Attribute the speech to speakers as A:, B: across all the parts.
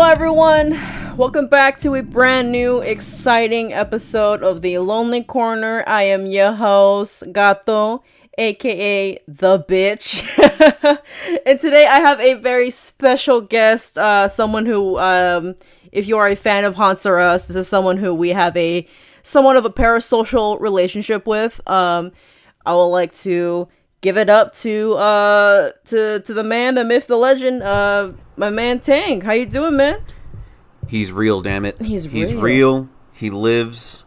A: Hello everyone, welcome back to a brand new exciting episode of the Lonely Corner. I am your host, Gato, aka The Bitch. And today I have a very special guest, someone who, if you are a fan of Haunts or Us, this is someone who we have a somewhat of a parasocial relationship with. I would like to give it up to the man, the myth, the legend, my man Tank. How you doing, man?
B: He's real, damn it.
A: He's
B: real. He lives.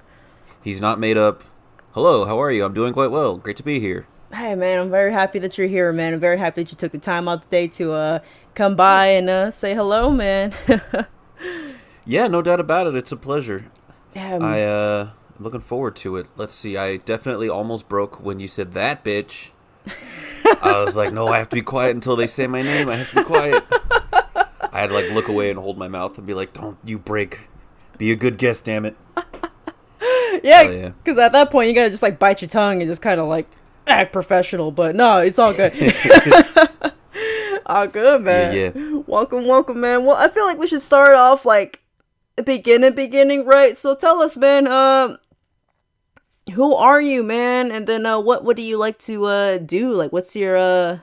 B: He's not made up. Hello, how are you? I'm doing quite well. Great to be here.
A: Hey, man, I'm very happy that you're here, man. I'm very happy that you took the time out today to come by and say hello, man.
B: Yeah, no doubt about it. It's a pleasure.
A: Yeah,
B: I'm looking forward to it. Let's see. I definitely almost broke when you said that, bitch. I was like, no, I have to be quiet until they say my name. I have to be quiet. I had to like look away and hold my mouth and be like, don't you break. Be a good guest, damn it.
A: Yeah, because at that point you gotta just like bite your tongue and just kind of like act professional. But no, it's all good. All good, man.
B: Yeah.
A: Welcome, man. Well, I feel like we should start off like beginning, right? So tell us, man. Who are you, man? And then what do you like to do? Like, what's your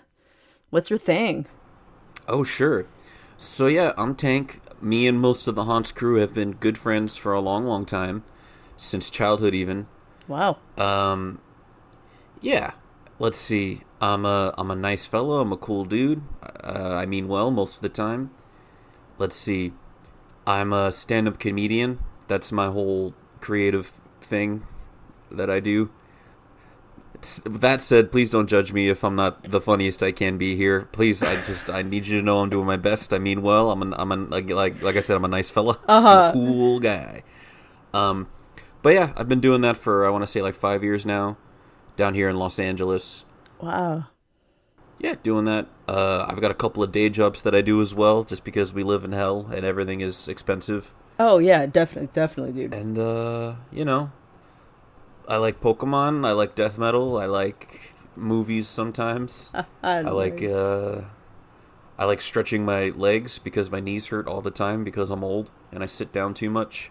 A: thing?
B: Oh, sure. So yeah, I'm Tank. Me and most of the Haunts crew have been good friends for a long time, since childhood even.
A: Wow.
B: Yeah. Let's see. I'm a nice fellow. I'm a cool dude. I mean well most of the time. Let's see. I'm a stand-up comedian. That's my whole creative thing that I do. That said, please don't judge me if I'm not the funniest I can be here. Please, I need you to know I'm doing my best. I mean well. Like I said, I'm a nice fella. I'm a cool guy. But yeah, I've been doing that for I want to say like 5 years now, down here in Los Angeles.
A: Wow.
B: Yeah, doing that. I've got a couple of day jobs that I do as well, just because we live in hell and everything is expensive.
A: Oh yeah, definitely, dude.
B: And you know, I like Pokemon. I like death metal. I like movies sometimes.
A: Nice.
B: I like stretching my legs because my knees hurt all the time because I'm old and I sit down too much.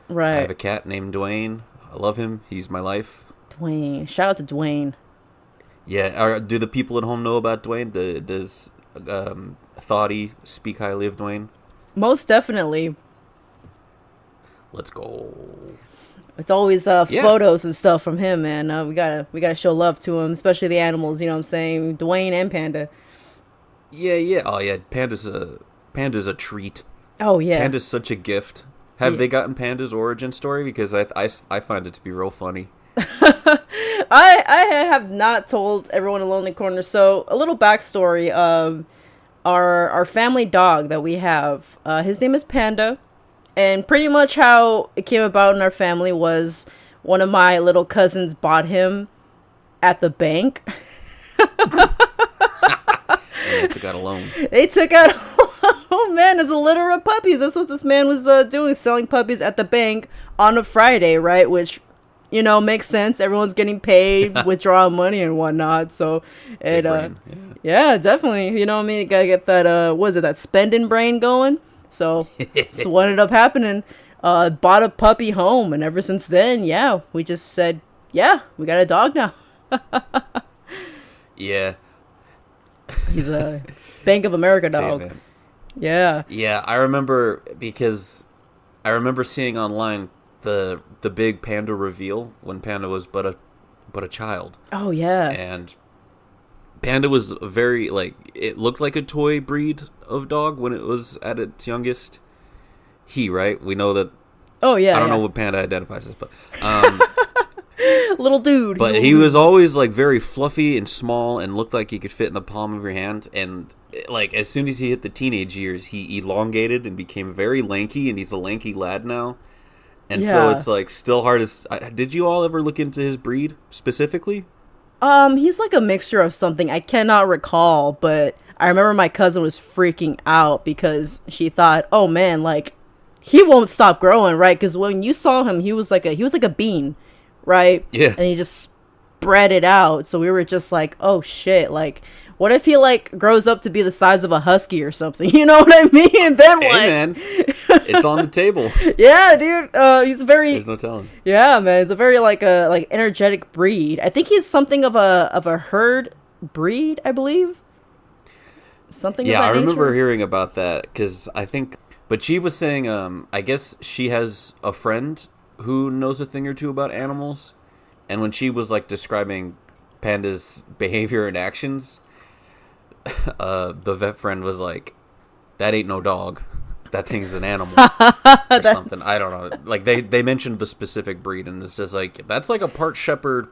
A: Right.
B: I have a cat named Dwayne. I love him. He's my life.
A: Dwayne. Shout out to Dwayne.
B: Yeah. Do the people at home know about Dwayne? Does Thoughty speak highly of Dwayne?
A: Most definitely.
B: Let's go.
A: It's always photos and stuff from him, man. We gotta show love to him, especially the animals. You know what I'm saying? Dwayne and Panda.
B: Yeah. Oh yeah, Panda's a treat.
A: Oh yeah.
B: Panda's such a gift. Have they gotten Panda's origin story? Because I find it to be real funny.
A: I have not told everyone in Lonely Corner. So a little backstory. Our family dog that we have. His name is Panda. And pretty much how it came about in our family was one of my little cousins bought him at the bank.
B: They took out a loan.
A: Oh man, as a litter of puppies. That's what this man was doing, selling puppies at the bank on a Friday, right? Which, you know, makes sense. Everyone's getting paid, withdrawing money and whatnot. So, yeah, definitely. You know what I mean? You gotta get that, that spending brain going. So what ended up happening, bought a puppy home, and ever since then, yeah, we just said, yeah, we got a dog now.
B: Yeah.
A: He's a Bank of America dog.
B: Man.
A: Yeah.
B: Yeah, I remember seeing online the big Panda reveal when Panda was but a child.
A: Oh yeah.
B: And Panda was very, like, it looked like a toy breed of dog when it was at its youngest. Right? We know that.
A: Oh, yeah.
B: I don't know what Panda identifies as, but.
A: Little dude.
B: But he was always, like, very fluffy and small and looked like he could fit in the palm of your hand. And, like, as soon as he hit the teenage years, he elongated and became very lanky, and he's a lanky lad now. And so it's, like, still hard to. Did you all ever look into his breed specifically?
A: He's like a mixture of something. I cannot recall, but I remember my cousin was freaking out because she thought, "Oh man, like he won't stop growing, right?" Because when you saw him, he was like a bean, right?
B: Yeah.
A: And he just spread it out. So we were just like, "Oh shit!" Like What if he like grows up to be the size of a husky or something? You know what I mean? And then
B: Hey,
A: like,
B: man, it's on the table.
A: yeah, dude. He's a very
B: There's no telling.
A: yeah, man. He's a very like energetic breed. I think he's something of a herd breed, I believe. Something of
B: Yeah, I
A: that
B: remember
A: nature.
B: hearing about that because I think, but she was saying, I guess she has a friend who knows a thing or two about animals, and when she was like describing Panda's behavior and actions, the vet friend was like, "That ain't no dog. That thing's an animal or something."
A: That's
B: I don't know. Like they mentioned the specific breed, and it's just like that's like a part shepherd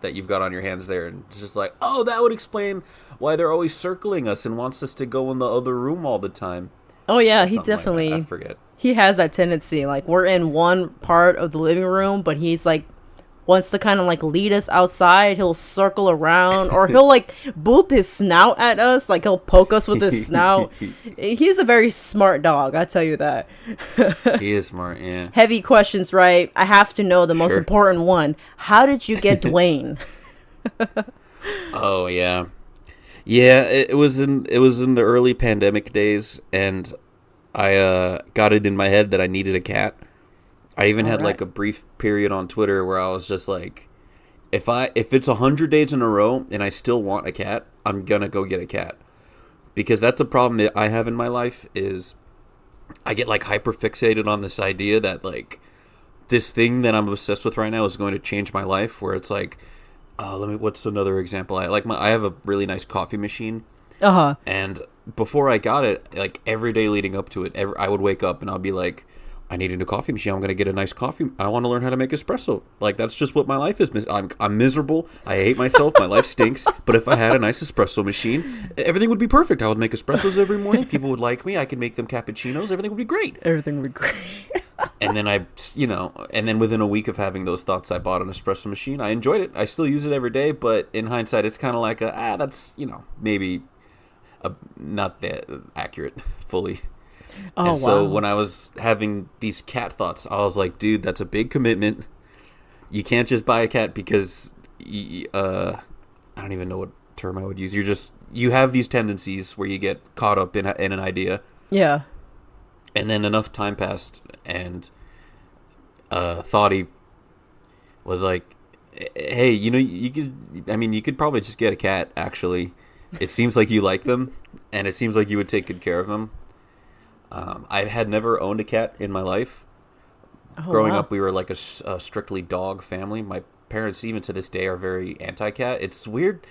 B: that you've got on your hands there, and it's just like, oh, that would explain why they're always circling us and wants us to go in the other room all the time
A: oh yeah,
B: or
A: he
B: something like that. I
A: definitely
B: forget.
A: he has that tendency. Like we're in one part of the living room, but he's like wants to kind of like lead us outside. He'll circle around, or he'll like boop his snout at us. Like he'll poke us with his snout. He's a very smart dog, I tell you that.
B: He is smart, yeah.
A: Heavy questions, right? I have to know the most
B: Sure.
A: important one. How did you get Dwayne?
B: Oh yeah, yeah. It was in the early pandemic days, and I got it in my head that I needed a cat. I even
A: All
B: had
A: right.
B: like a brief period on Twitter where I was just like, if it's 100 days in a row and I still want a cat, I'm gonna go get a cat, because that's a problem that I have in my life is I get like hyper fixated on this idea that like this thing that I'm obsessed with right now is going to change my life. Where it's like, what's another example? I have a really nice coffee machine,
A: Uh huh.
B: and before I got it, like every day leading up to it, I would wake up and I'll be like, I need a new coffee machine. I'm going to get a nice coffee. I want to learn how to make espresso. Like, that's just what my life is. I'm miserable. I hate myself. My life stinks. But if I had a nice espresso machine, everything would be perfect. I would make espressos every morning. People would like me. I could make them cappuccinos. Everything would be great.
A: Everything would be great.
B: And then and then within a week of having those thoughts, I bought an espresso machine. I enjoyed it. I still use it every day. But in hindsight, it's kind of like that's, maybe not that accurate fully.
A: Oh
B: And so
A: wow.
B: when I was having these cat thoughts, I was like, dude, that's a big commitment. You can't just buy a cat because, I don't even know what term I would use. You have these tendencies where you get caught up in an idea,
A: Yeah.
B: and then enough time passed, and Thoughty was like, hey, you could probably just get a cat, actually. It seems like you like them, and it seems like you would take good care of them. I had never owned a cat in my life.
A: Oh
B: Growing
A: wow.
B: up, we were like a strictly dog family. My parents, even to this day, are very anti-cat. It's weird,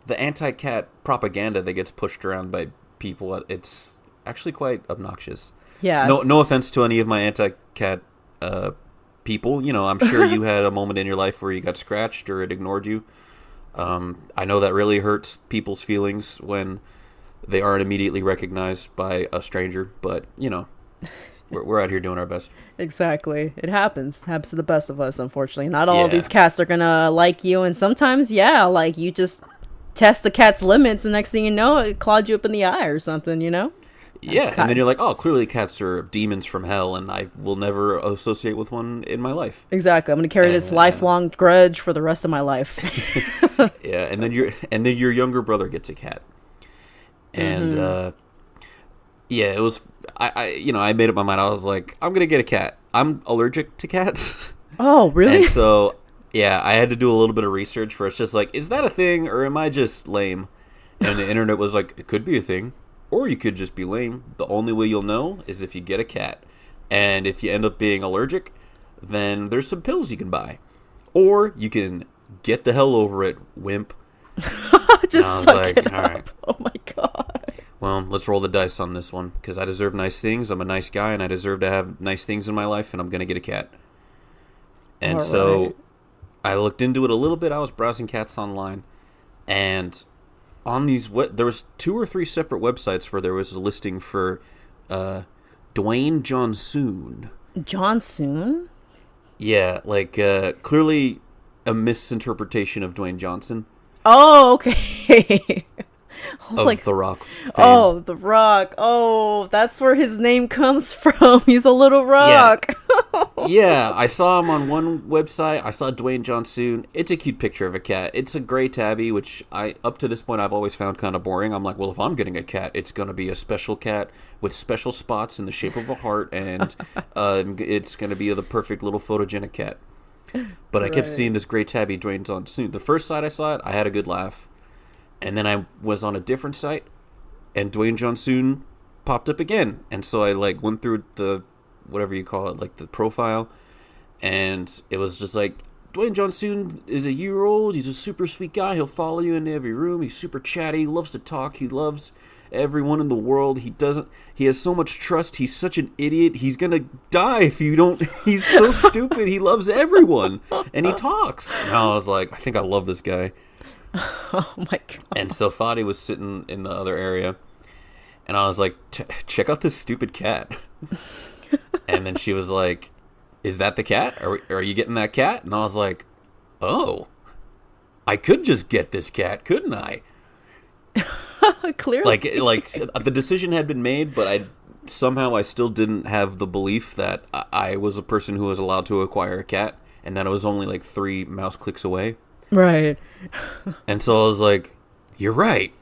B: the anti-cat propaganda that gets pushed around by people. It's actually quite obnoxious.
A: Yeah.
B: No offense to any of my anti-cat people. I'm sure you had a moment in your life where you got scratched or it ignored you. I know that really hurts people's feelings when they aren't immediately recognized by a stranger, but we're out here doing our best.
A: Exactly. It happens. Happens to the best of us, unfortunately. Not all of these
B: Yeah,
A: cats are gonna like you, and sometimes, yeah, like you just test the cat's limits, and next thing you know, it clawed you up in the eye or something. You know.
B: yeah,
A: That's
B: and
A: how,
B: then you're like, oh, clearly cats are demons from hell, and I will never associate with one in my life.
A: exactly. I'm gonna carry this
B: And
A: lifelong grudge for the rest of my life.
B: yeah, and then your younger brother gets a cat, and yeah, it was I made up my mind. I was like, I'm gonna get a cat. I'm allergic to cats.
A: Oh, really?
B: And so, yeah, I had to do a little bit of research where it's just like, is that a thing or am I just lame? And the internet was like, it could be a thing, or you could just be lame. The only way you'll know is if you get a cat. And if you end up being allergic, then there's some pills you can buy. Or you can get the hell over it, wimp. And I
A: Just
B: was
A: suck
B: like,
A: it
B: all right,
A: up. Oh my god.
B: well, let's roll the dice on this one because I deserve nice things. I'm a nice guy and I deserve to have nice things in my life, and I'm going to get a cat.
A: All
B: And
A: right.
B: so I looked into it a little bit. I was browsing cats online, and on there was 2 or 3 separate websites where there was a listing for Dwayne Johnson.
A: John Soon?
B: Yeah, like clearly a misinterpretation of Dwayne Johnson.
A: Oh, okay. I was
B: of
A: like,
B: The Rock fame.
A: oh, The Rock. Oh, that's where his name comes from. He's a little
B: Yeah,
A: rock.
B: yeah. I saw him on one website. I saw Dwayne Johnson. It's a cute picture of a cat. It's a gray tabby, which I up to this point I've always found kind of boring. I'm like, well, if I'm getting a cat, it's gonna be a special cat with special spots in the shape of a heart, and it's gonna be the perfect little photogenic cat. But I kept
A: Right.
B: seeing this gray tabby Dwayne Johnson. The first site I saw it, I had a good laugh, and then I was on a different site, and Dwayne Johnson popped up again, and so I like went through the whatever you call it, like the profile, and it was just like Dwayne Johnson is a year old. He's a super sweet guy. He'll follow you into every room. He's super chatty. He loves to talk. He loves everyone in the world. He doesn't. He has so much trust. He's such an idiot. He's gonna die if you don't. He's so stupid. He loves everyone, and he talks. And I was like, I think I love this guy.
A: Oh my
B: And
A: god.
B: so Fadi was sitting in the other area, and I was like, check out this stupid cat. And then she was like, is that the cat? Are you getting that cat? And I was like, oh, I could just get this cat, couldn't I?
A: Clearly.
B: Like the decision had been made, but I still didn't have the belief that I was a person who was allowed to acquire a cat, and that I was only like 3 mouse clicks away.
A: Right.
B: And so I was like, you're right.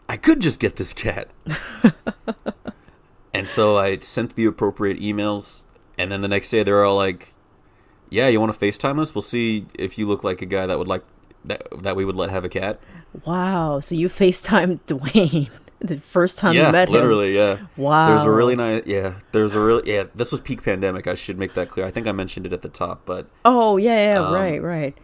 B: I could just get this cat. And so I sent the appropriate emails, and then the next day they were all like, yeah, you want to FaceTime us? We'll see if you look like a guy that would like that we would let have a cat.
A: Wow. So you FaceTimed Dwayne the first time you
B: Yeah,
A: met him.
B: literally, yeah. There's a really
A: Wow.
B: nice, yeah, there's a really, yeah, this was peak pandemic. I should make that clear. I think I mentioned it at the top, but
A: Oh, yeah, yeah,
B: um,
A: right, right.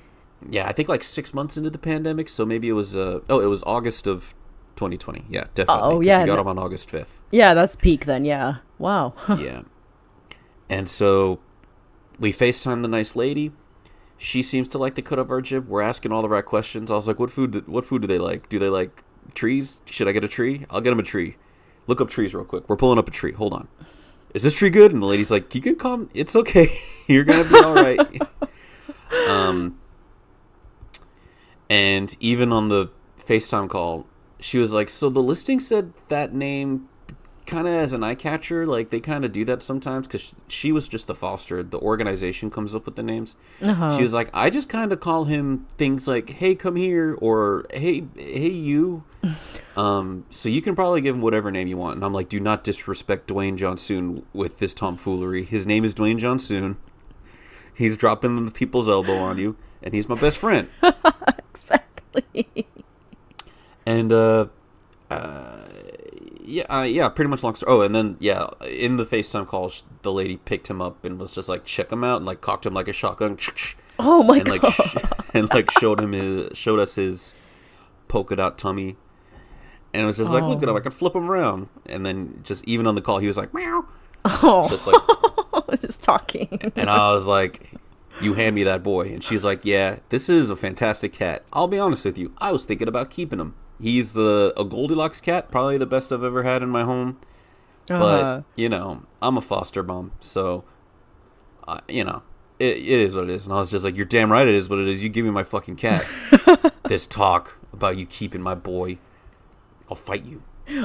B: yeah, I think like 6 months into the pandemic, so maybe it was, it was August of 2020. Yeah, definitely,
A: Oh,
B: because
A: yeah.
B: we got him on August 5th.
A: Yeah, that's peak then, yeah. Wow.
B: Yeah. And so we FaceTime the nice lady. She seems to like the cut of our jib. We're asking all the right questions. I was like, what food do they like? Do they like trees? Should I get a tree? I'll get them a tree. Look up trees real quick. We're pulling up a tree. Hold on. Is this tree good? And the lady's like, you can come. It's okay. You're going to be all right. um, and even on the FaceTime call, she was like, so the listing said that name kind of as an eye catcher. Like, they kind of do that sometimes because she was just the foster. The organization comes up with the names. She
A: Uh-huh.
B: was like, I just kind of call him things like, hey, come here, or hey, you. So you can probably give him whatever name you want. And I'm like, do not disrespect Dwayne Johnson with this tomfoolery. His name is Dwayne Johnson. He's dropping the people's elbow on you, and he's my best friend.
A: Exactly.
B: And yeah, pretty much long story. Oh, and then yeah, in the FaceTime call, the lady picked him up and was just like, check him out, and like cocked him like a shotgun,
A: Oh my
B: and like
A: god.
B: and like showed us his polka dot tummy, and it was just like, look at him, I
A: Oh.
B: can flip him around, and then just even on the call, he was like, meow, just like,
A: Oh. Just talking.
B: and I was like, you hand me that boy, and she's like, yeah, this is a fantastic cat. I'll be honest with you, I was thinking about keeping him. He's a Goldilocks cat, probably the best I've ever had in my home. But,
A: Uh-huh.
B: I'm a foster mom, so, it is what it is. And I was just like, you're damn right it is what it is. You give me my fucking cat. This talk about you keeping my boy, I'll fight you.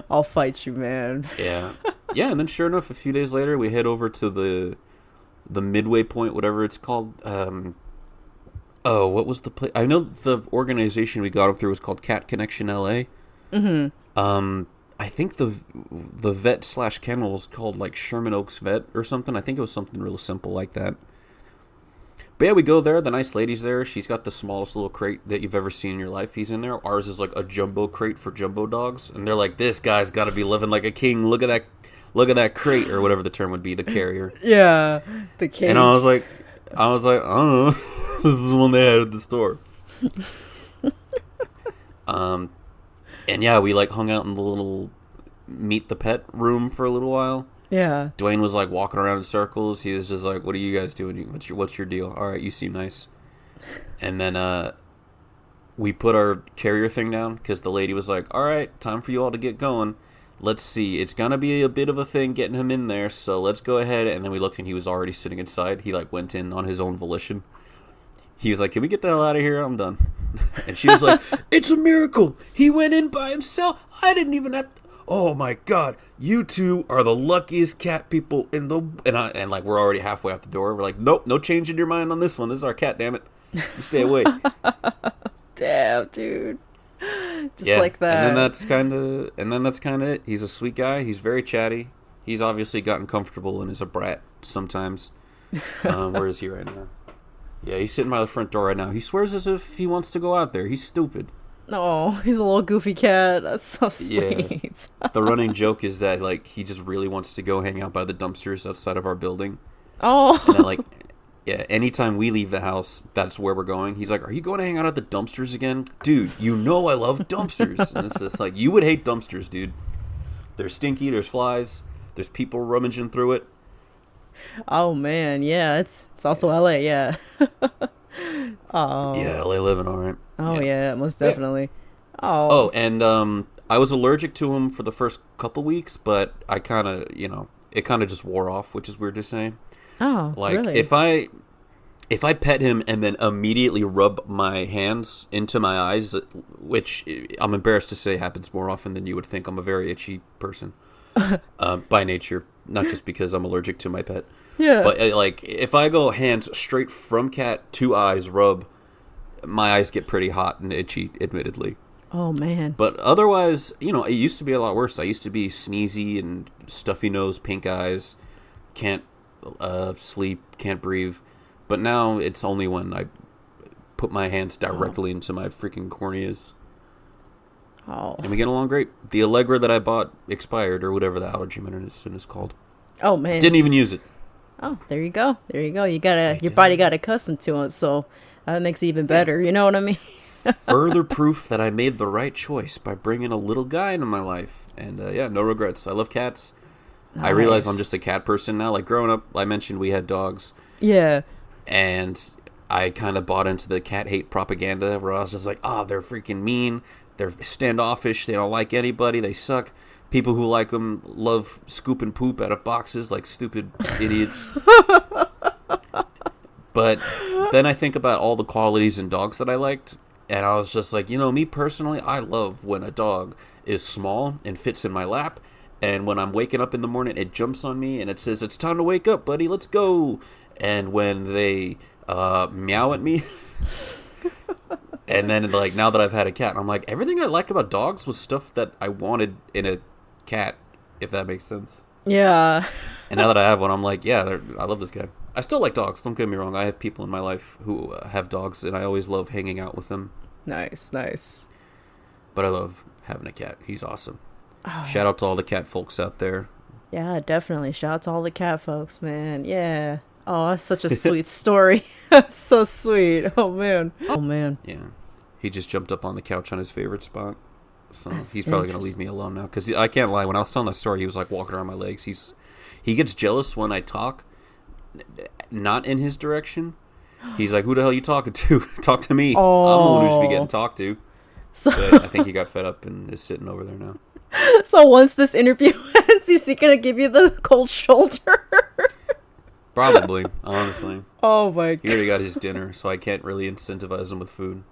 A: I'll fight you, man.
B: Yeah. Yeah, and then sure enough, a few days later, we head over to the midway point, whatever it's called. Oh, what was the place? I know the organization we got him through was called Cat Connection LA. I think the vet slash kennel is called like Sherman Oaks Vet or something. I think it was something real simple like that. But yeah, we go there. The nice lady's there. She's got the smallest little crate that you've ever seen in your life. He's in there. Ours is like a jumbo crate for jumbo dogs, and they're like, "This guy's got to be living like a king. Look at that crate, or whatever the term would be, the carrier."
A: Yeah. The
B: And I was
A: cage.
B: like, I don't know. This is the one they had at the store. And yeah, we like hung out in the little meet the pet room for a little while.
A: Yeah.
B: Dwayne was like walking around in circles. He was just like, "What are you guys doing? What's your deal? All right, you seem nice." And then we put our carrier thing down because the lady was like, "All right, time for you all to get going. Let's see. It's gonna be a bit of a thing getting him in there, so let's go ahead." And then we looked, and he was already sitting inside. He like went in on his own volition. He was like, "Can we get the hell out of here? I'm done." And she was like, it's a miracle. He went in by himself. I didn't even have to. Oh my God, you two are the luckiest cat people in the. And like, we're already halfway out the door. We're like, nope, no change in your mind on this one. This is our cat, damn it. You stay away.
A: Damn, dude. Just
B: Yeah,
A: like that.
B: and then that's kind of it. He's a sweet guy. He's very chatty. He's obviously gotten comfortable and is a brat sometimes. Where is he right now? Yeah, he's sitting by the front door right now. He swears as if he wants to go out there. He's stupid.
A: Oh, he's a little goofy cat. That's so sweet.
B: Yeah. The running joke is that like he just really wants to go hang out by the dumpsters outside of our building.
A: Oh.
B: And then like yeah, anytime we leave the house, that's where we're going. He's like, "Are you going to hang out at the dumpsters again?" Dude, you know I love dumpsters. And it's just like, you would hate dumpsters, dude. They're stinky, there's flies, there's people rummaging through it.
A: Oh man, yeah, it's also LA, yeah. Oh.
B: Yeah, LA living all right.
A: Oh yeah, most
B: Yeah.
A: definitely. Oh.
B: Oh, and I was allergic to him for the first couple weeks, but I kind of, it kind of just wore off, which is weird to say.
A: Oh,
B: Like
A: really?
B: if I pet him and then immediately rub my hands into my eyes, which I'm embarrassed to say happens more often than you would think. I'm a very itchy person by nature, not just because I'm allergic to my pet.
A: Yeah.
B: But like if I go hands straight from cat to eyes rub, my eyes get pretty hot and itchy, admittedly.
A: Oh man.
B: But otherwise, it used to be a lot worse. I used to be sneezy and stuffy nose, pink eyes, can't sleep, can't breathe. But now it's only when I put my hands directly into my freaking corneas.
A: Oh.
B: And we get along great. The Allegra that I bought expired, or whatever the allergy medicine is called.
A: Oh man.
B: Didn't even use it.
A: Oh, there you go. There you go. Your body got accustomed to it, so that makes it even better. You know what I mean?
B: Further proof that I made the right choice by bringing a little guy into my life. And yeah, no regrets. I love cats.
A: Nice.
B: I realize I'm just a cat person now. Like growing up, I mentioned we had dogs.
A: Yeah.
B: And I kind of bought into the cat hate propaganda where I was just like, they're freaking mean. They're standoffish. They don't like anybody. They suck. People who like them love scooping poop out of boxes like stupid idiots. But then I think about all the qualities in dogs that I liked. And I was just like, me personally, I love when a dog is small and fits in my lap. And when I'm waking up in the morning, it jumps on me and it says, "It's time to wake up, buddy. Let's go." And when they meow at me. And then, like, now that I've had a cat, I'm like, everything I liked about dogs was stuff that I wanted in a cat, if that makes sense.
A: Yeah.
B: And now that I have one, I'm like, yeah, I love this guy. I still like dogs, don't get me wrong. I have people in my life who have dogs, and I always love hanging out with them.
A: Nice, nice.
B: But I love having a cat. He's awesome.
A: Oh,
B: Shout out to all the cat folks out there.
A: yeah, definitely. Shout out to all the cat folks, man. Yeah. Oh, that's such a sweet story. So sweet. Oh, man. Oh, man.
B: Yeah. He just jumped up on the couch on his favorite spot. So
A: That's
B: he's probably going to leave me alone now. Because I can't lie. When I was telling that story, he was like walking around my legs. He gets jealous when I talk, not in his direction. He's like, "Who the hell are you talking to? Talk to me.
A: Oh.
B: I'm the one who should be getting talked to."
A: So,
B: But I think he got fed up and is sitting over there now.
A: so once this interview ends, is he going to give you the cold shoulder?
B: Probably, honestly.
A: Oh, my
B: He
A: God.
B: already got his dinner, so I can't really incentivize him with food.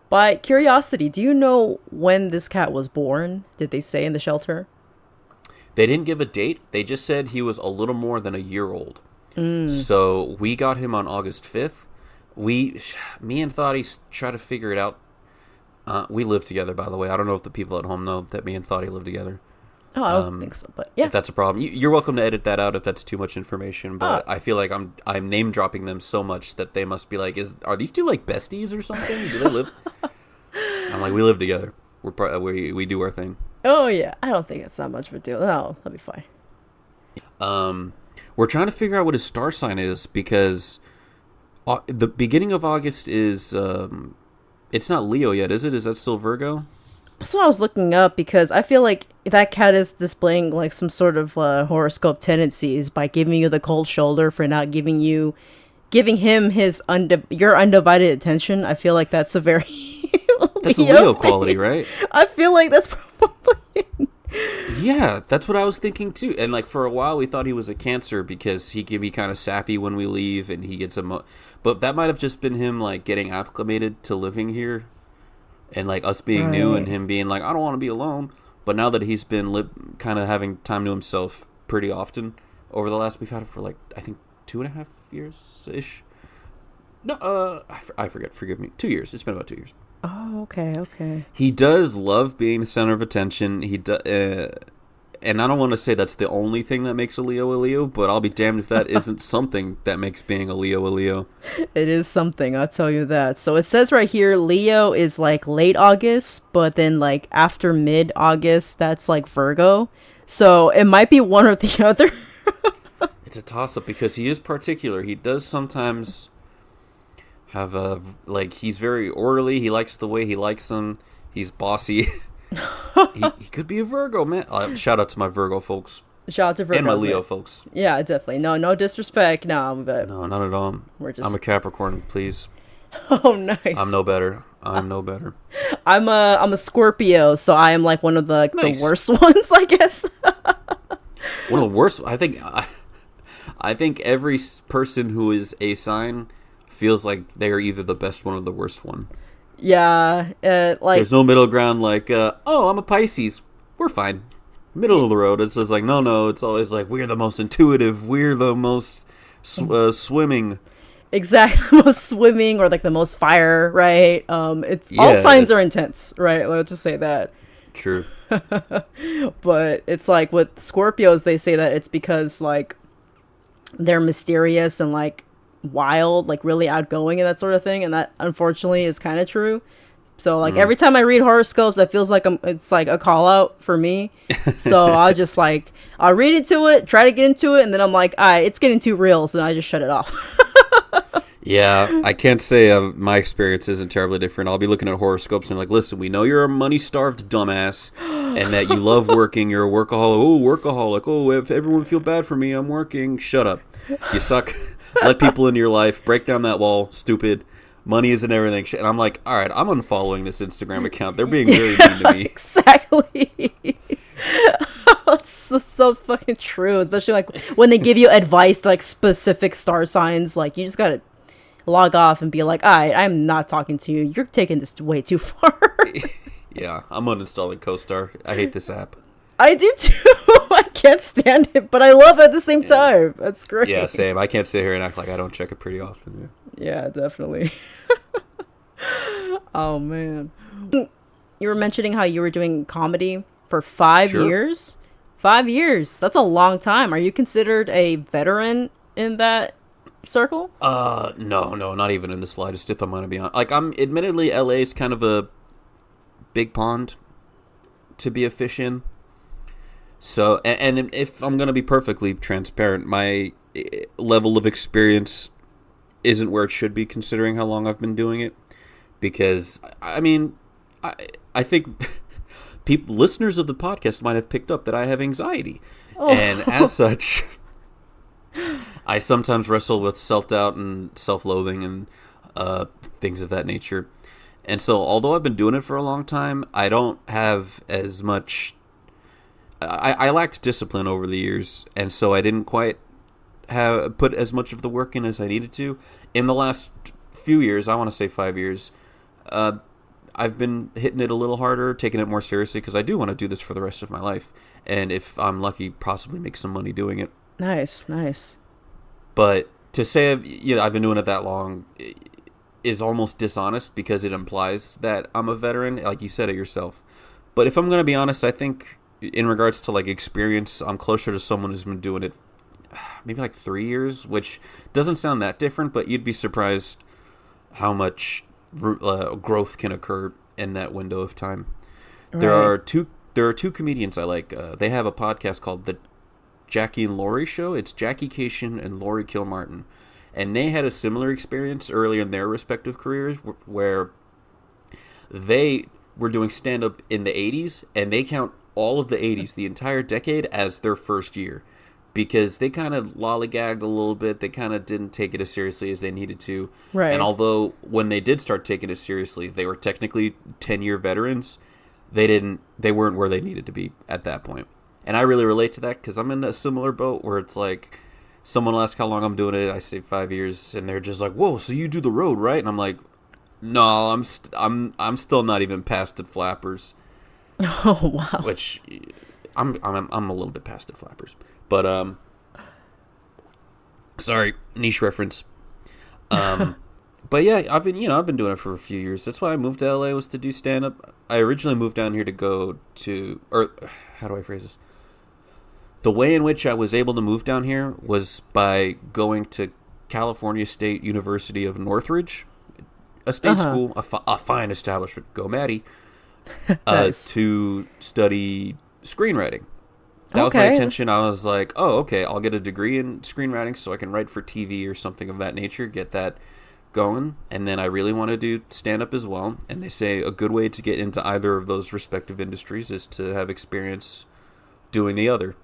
A: By curiosity, do you know when this cat was born? Did they say in the shelter?
B: They didn't give a date. They just said he was a little more than a year old. So we got him on August 5th. Me and Thotty try to figure it out. We live together, by the way. I don't know if the people at home know that me and Thotty live together.
A: Oh, I don't think so, but yeah.
B: If that's a problem, you're welcome to edit that out if that's too much information. But I feel like I'm name dropping them so much that they must be like, are these two like besties or something? Do they live? I'm like, we live together. We do our thing.
A: Oh, yeah. I don't think it's that much of a deal. No, that'll be fine.
B: We're trying to figure out what his star sign is because the beginning of August is it's not Leo yet, is it? Is that still Virgo?
A: That's what I was looking up because I feel like that cat is displaying like some sort of horoscope tendencies by giving you the cold shoulder for not giving him his your undivided attention. I feel like that's a very
B: That's a Leo quality, right?
A: I feel like that's probably
B: Yeah, that's what I was thinking too. And like for a while, we thought he was a Cancer because he can be kind of sappy when we leave, and he gets but that might have just been him like getting acclimated to living here, and like us being new, and
A: Right.
B: him being like, I don't want to be alone. But now that he's been kind of having time to himself pretty often over the last, we've had it for like I think 2.5 years ish. No, I forget. Forgive me. 2 years. It's been about 2 years.
A: Oh, okay, okay.
B: He does love being the center of attention. And I don't want to say that's the only thing that makes a Leo, but I'll be damned if that isn't something that makes being a Leo.
A: It is something, I'll tell you that. So it says right here Leo is like late August, but then like after mid August, that's like Virgo. So it might be one or the other.
B: It's a toss up because he is particular. He does sometimes have like he's very orderly. He likes the way he likes them. He's bossy. he could be a Virgo, man. Shout out to my Virgo folks
A: Shout out to Virgos,
B: and my Leo
A: man.
B: folks.
A: Yeah, definitely. No disrespect. No, but
B: No, not at all.
A: we're just.
B: I'm a Capricorn, please.
A: Oh, nice.
B: I'm no better. I'm no better.
A: I'm a Scorpio, so I am like one of the
B: Nice.
A: worst ones, I guess.
B: One of the worst. I think every person who is a sign feels like they are either the best one or the worst one.
A: Yeah, like
B: There's no middle ground. Like, oh, I'm a Pisces. We're fine. Middle of the road. It's just like no. It's always like we're the most intuitive. We're the most swimming.
A: exactly most swimming or like the most fire, right? It's all
B: Yeah,
A: signs are intense, right? Let's just say that.
B: true.
A: But it's like with Scorpios, they say that it's because like they're mysterious and like wild, like really outgoing and that sort of thing, and that unfortunately is kind of true. So like every time I read horoscopes, it feels like it's like a call out for me. So I'll just like I'll read into it, try to get into it, and then I'm like, all right, it's getting too real, so then I just shut it off.
B: Yeah, I can't say my experience isn't terribly different. I'll be looking at horoscopes and like, listen, we know you're a money-starved dumbass and that you love working. You're a workaholic. Oh, workaholic. Oh, if everyone feel bad for me, I'm working. Shut up. You suck. Let people into your life. Break down that wall. Stupid. Money isn't everything. And I'm like, all right, I'm unfollowing this Instagram account. They're being very mean to me.
A: Exactly. It's so fucking true, especially like when they give you advice like specific star signs. Like you just gotta log off and be like, all right, I'm not talking to you. You're taking this way too far.
B: Yeah, I'm uninstalling CoStar. I hate this app.
A: I do too. I can't stand it, but I love it at the same time. That's great.
B: Yeah, same. I can't sit here and act like I don't check it pretty often.
A: Yeah, definitely. Oh man. You were mentioning how you were doing comedy for 5 years. 5 years. That's a long time. Are you considered a veteran in that circle?
B: No, not even in the slightest, if I'm gonna be honest. Like, admittedly, LA is kind of a big pond to be a fish in. So, and if I'm gonna be perfectly transparent, my level of experience isn't where it should be, considering how long I've been doing it. Because, I mean, I think listeners of the podcast might have picked up that I have anxiety.
A: Oh.
B: And as such, I sometimes wrestle with self-doubt and self-loathing and things of that nature. And so, although I've been doing it for a long time, I don't have as much... I lacked discipline over the years, and so I didn't quite have put as much of the work in as I needed to. In the last few years, I want to say 5 years, I've been hitting it a little harder, taking it more seriously, because I do want to do this for the rest of my life. And if I'm lucky, possibly make some money doing it.
A: Nice.
B: But to say I've been doing it that long is almost dishonest, because it implies that I'm a veteran, like you said it yourself. But if I'm going to be honest, I think in regards to like experience, I'm closer to someone who's been doing it maybe like 3 years, which doesn't sound that different, but you'd be surprised how much growth can occur in that window of time.
A: Right.
B: There are two comedians I like. They have a podcast called the Jackie and Laurie Show. It's Jackie Cation and Laurie Kilmartin, and they had a similar experience earlier in their respective careers where they were doing stand-up in the 80s, and they count all of the 80s, the entire decade, as their first year, because they kind of lollygagged a little bit. They kind of didn't take it as seriously as they needed to.
A: Right.
B: And although when they did start taking it seriously, they were technically 10-year veterans, they weren't where they needed to be at that point. And I really relate to that because I'm in a similar boat where it's like someone will ask how long I'm doing it. I say 5 years, and they're just like, "Whoa, so you do the road, right?" And I'm like, "No, I'm still not even past at flappers."
A: Oh wow.
B: Which I'm a little bit past at flappers, but sorry, niche reference. But yeah, I've been doing it for a few years. That's why I moved to LA, was to do stand up. I originally moved down here to go to, or how do I phrase this? The way in which I was able to move down here was by going to California State University of Northridge, a state
A: Uh-huh.
B: school, a fine establishment. Go Maddie.
A: Nice.
B: To study screenwriting. That was my
A: Okay.
B: intention. I was like, oh, okay, I'll get a degree in screenwriting so I can write for TV or something of that nature, get that going. And then I really want to do stand up as well. And they say a good way to get into either of those respective industries is to have experience doing the other.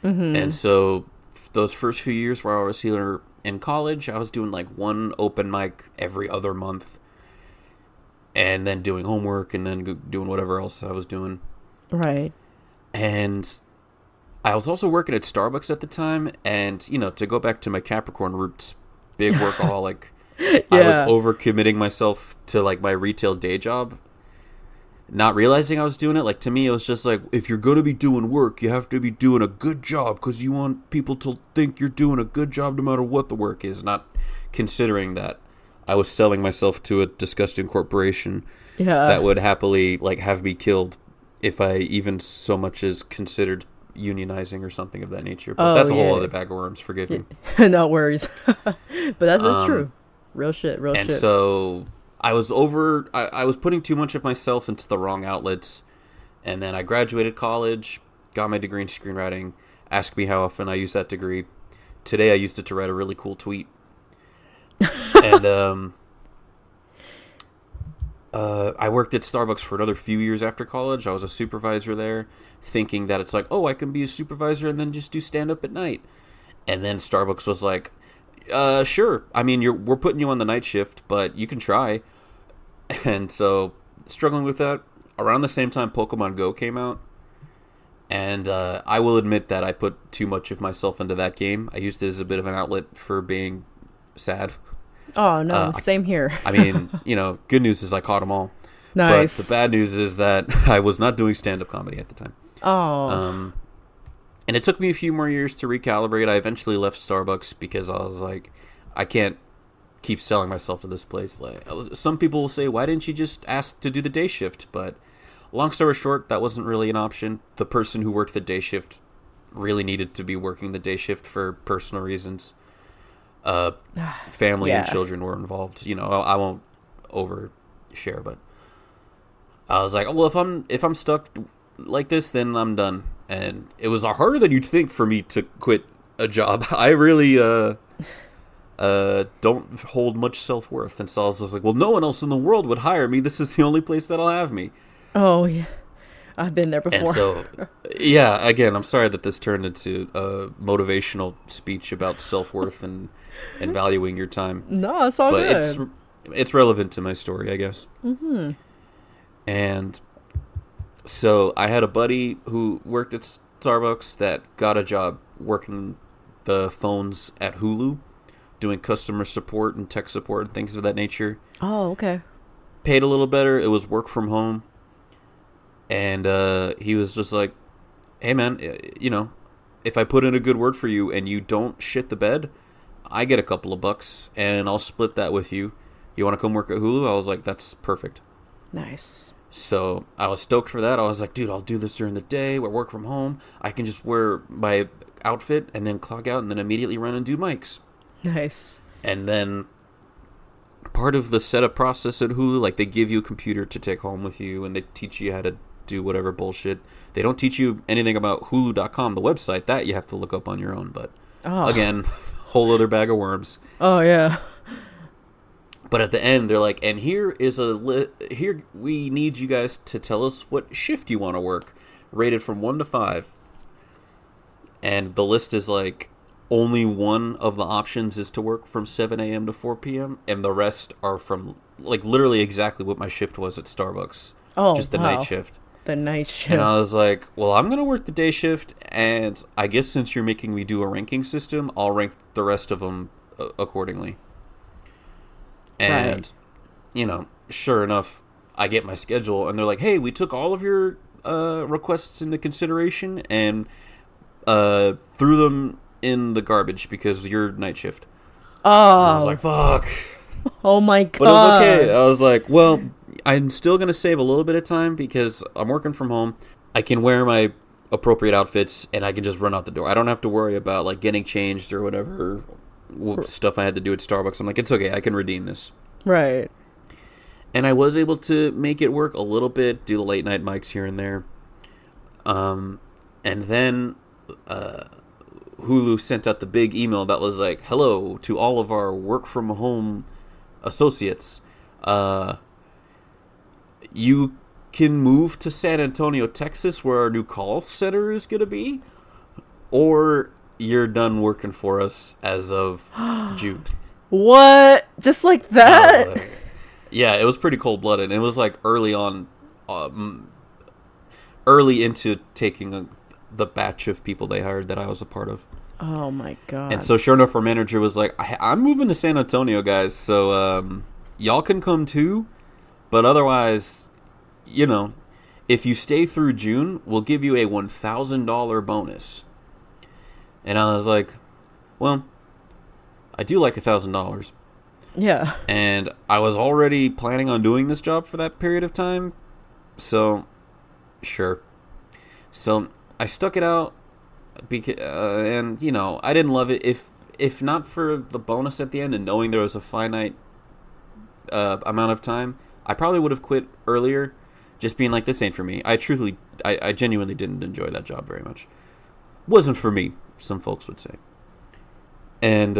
B: And so those first few years where I was here in college, I was doing like one open mic every other month, and then doing homework, and then doing whatever else I was doing.
A: Right.
B: And I was also working at Starbucks at the time, and to go back to my Capricorn roots, big workaholic. I was
A: Yeah.
B: overcommitting myself to like my retail day job, not realizing I was doing it. Like, to me, it was just like, if you're gonna be doing work, you have to be doing a good job because you want people to think you're doing a good job no matter what the work is. Not considering that I was selling myself to a disgusting corporation that
A: Yeah.
B: would happily like have me killed if I even so much as considered unionizing or something of that nature. But
A: Oh
B: that's a whole
A: yeah.
B: other bag of worms. Forgive me.
A: No worries. But that's true. Real shit. Real
B: And
A: shit.
B: so I was putting too much of myself into the wrong outlets. And then I graduated college, got my degree in screenwriting. Ask me how often I use that degree. Today I used it to write a really cool tweet. And I worked at Starbucks for another few years after college. I was a supervisor there, thinking that it's like, oh, I can be a supervisor and then just do stand up at night. And then Starbucks was like, sure. I mean, we're putting you on the night shift, but you can try. And so, struggling with that. Around the same time Pokemon Go came out, and I will admit that I put too much of myself into that game. I used it as a bit of an outlet for being sad.
A: Oh no.
B: Uh,
A: Same here.
B: I mean, good news is I caught them all. But the
A: Nice.
B: bad news is that I was not doing stand-up comedy at the time.
A: Oh.
B: Um, and it took me a few more years to recalibrate. I eventually left Starbucks because I was like, I can't keep selling myself to this place. Like, some people will say, why didn't you just ask to do the day shift? But long story short, that wasn't really an option. The person who worked the day shift really needed to be working the day shift for personal reasons. Family and
A: Yeah.
B: children were involved. I won't overshare, but I was like, well, if I'm stuck like this, then I'm done. And it was harder than you'd think for me to quit a job. I really don't hold much self-worth, and so I was just like, well, no one else in the world would hire me. This is the only place that'll have me.
A: Oh yeah. I've been there
B: And
A: before.
B: so, yeah, again, I'm sorry that this turned into a motivational speech about self-worth and valuing your time,
A: No, it's all
B: but
A: good.
B: it's relevant to my story, I guess. And so I had a buddy who worked at Starbucks that got a job working the phones at Hulu, doing customer support and tech support and things of that nature.
A: Oh, okay.
B: Paid a little better. It was work from home. And he was just like, hey, man, if I put in a good word for you and you don't shit the bed, I get a couple of bucks and I'll split that with you. You want to come work at Hulu? I was like, that's perfect.
A: Nice.
B: So I was stoked for that. I was like, dude, I'll do this during the day. We work from home. I can just wear my outfit and then clock out and then immediately run and do mics.
A: Nice.
B: And then part of the setup process at Hulu, like, they give you a computer to take home with you and they teach you how to do whatever bullshit. They don't teach you anything about Hulu.com, the website. That you have to look up on your own. But
A: Oh.
B: again, whole other bag of worms.
A: Oh yeah.
B: But at the end, they're like, and here is here we need you guys to tell us what shift you want to work, rated from 1 to 5. And the list is like, only one of the options is to work from 7 a.m. to 4 p.m. and the rest are from like literally exactly what my shift was at Starbucks.
A: Oh,
B: just the night
A: wow.
B: shift.
A: The night
B: And I
A: shift.
B: was like, well, I'm going to work the day shift, and I guess since you're making me do a ranking system, I'll rank the rest of them accordingly.
A: Right.
B: And, sure enough, I get my schedule, and they're like, hey, we took all of your requests into consideration and threw them in the garbage because you're night shift. And I was
A: Oh.
B: like, fuck.
A: Oh my
B: But it was okay.
A: god.
B: I was like, well, I'm still going to save a little bit of time because I'm working from home. I can wear my appropriate outfits and I can just run out the door. I don't have to worry about like getting changed or whatever stuff I had to do at Starbucks. I'm like, it's okay. I can redeem this.
A: Right.
B: And I was able to make it work a little bit, do the late night mics here and there. And then Hulu sent out the big email that was like, hello to all of our work from home associates. You can move to San Antonio, Texas, where our new call center is going to be, or you're done working for us as of June.
A: What? Just like
B: And I was
A: that?
B: like, yeah, it was pretty cold blooded. It was like early on, early into taking the batch of people they hired that I was a part of.
A: Oh my
B: And
A: god.
B: so, sure enough, our manager was like, I'm moving to San Antonio, guys, so y'all can come too, but otherwise, if you stay through June, we'll give you a $1,000 bonus. And I was like, well, I do like $1,000.
A: Yeah.
B: And I was already planning on doing this job for that period of time, so sure. So I stuck it out, and I didn't love it. If not for the bonus at the end and knowing there was a finite amount of time, I probably would have quit earlier. Just being like, this ain't for me. I genuinely didn't enjoy that job very much. Wasn't for me, some folks would say. And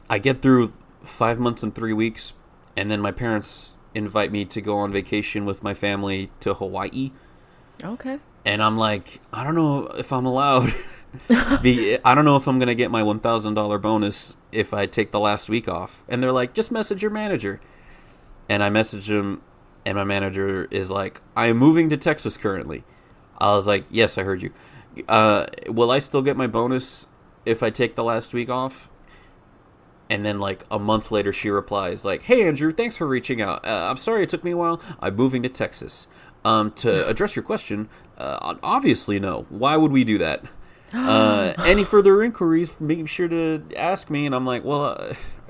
B: I get through 5 months and 3 weeks, and then my parents invite me to go on vacation with my family to Hawaii.
A: Okay.
B: And I'm like, I don't know if I'm allowed. I don't know if I'm going to get my $1,000 bonus if I take the last week off. And they're like, just message your manager. And I message him, and my manager is like, I am moving to Texas currently. I was like, yes, I heard you. Will I still get my bonus if I take the last week off? And then like a month later, she replies like, hey, Andrew, thanks for reaching out. I'm sorry it took me a while. I'm moving to Texas. To address your question, obviously no. Why would we do that? Any further inquiries, make sure to ask me. And I'm like, well,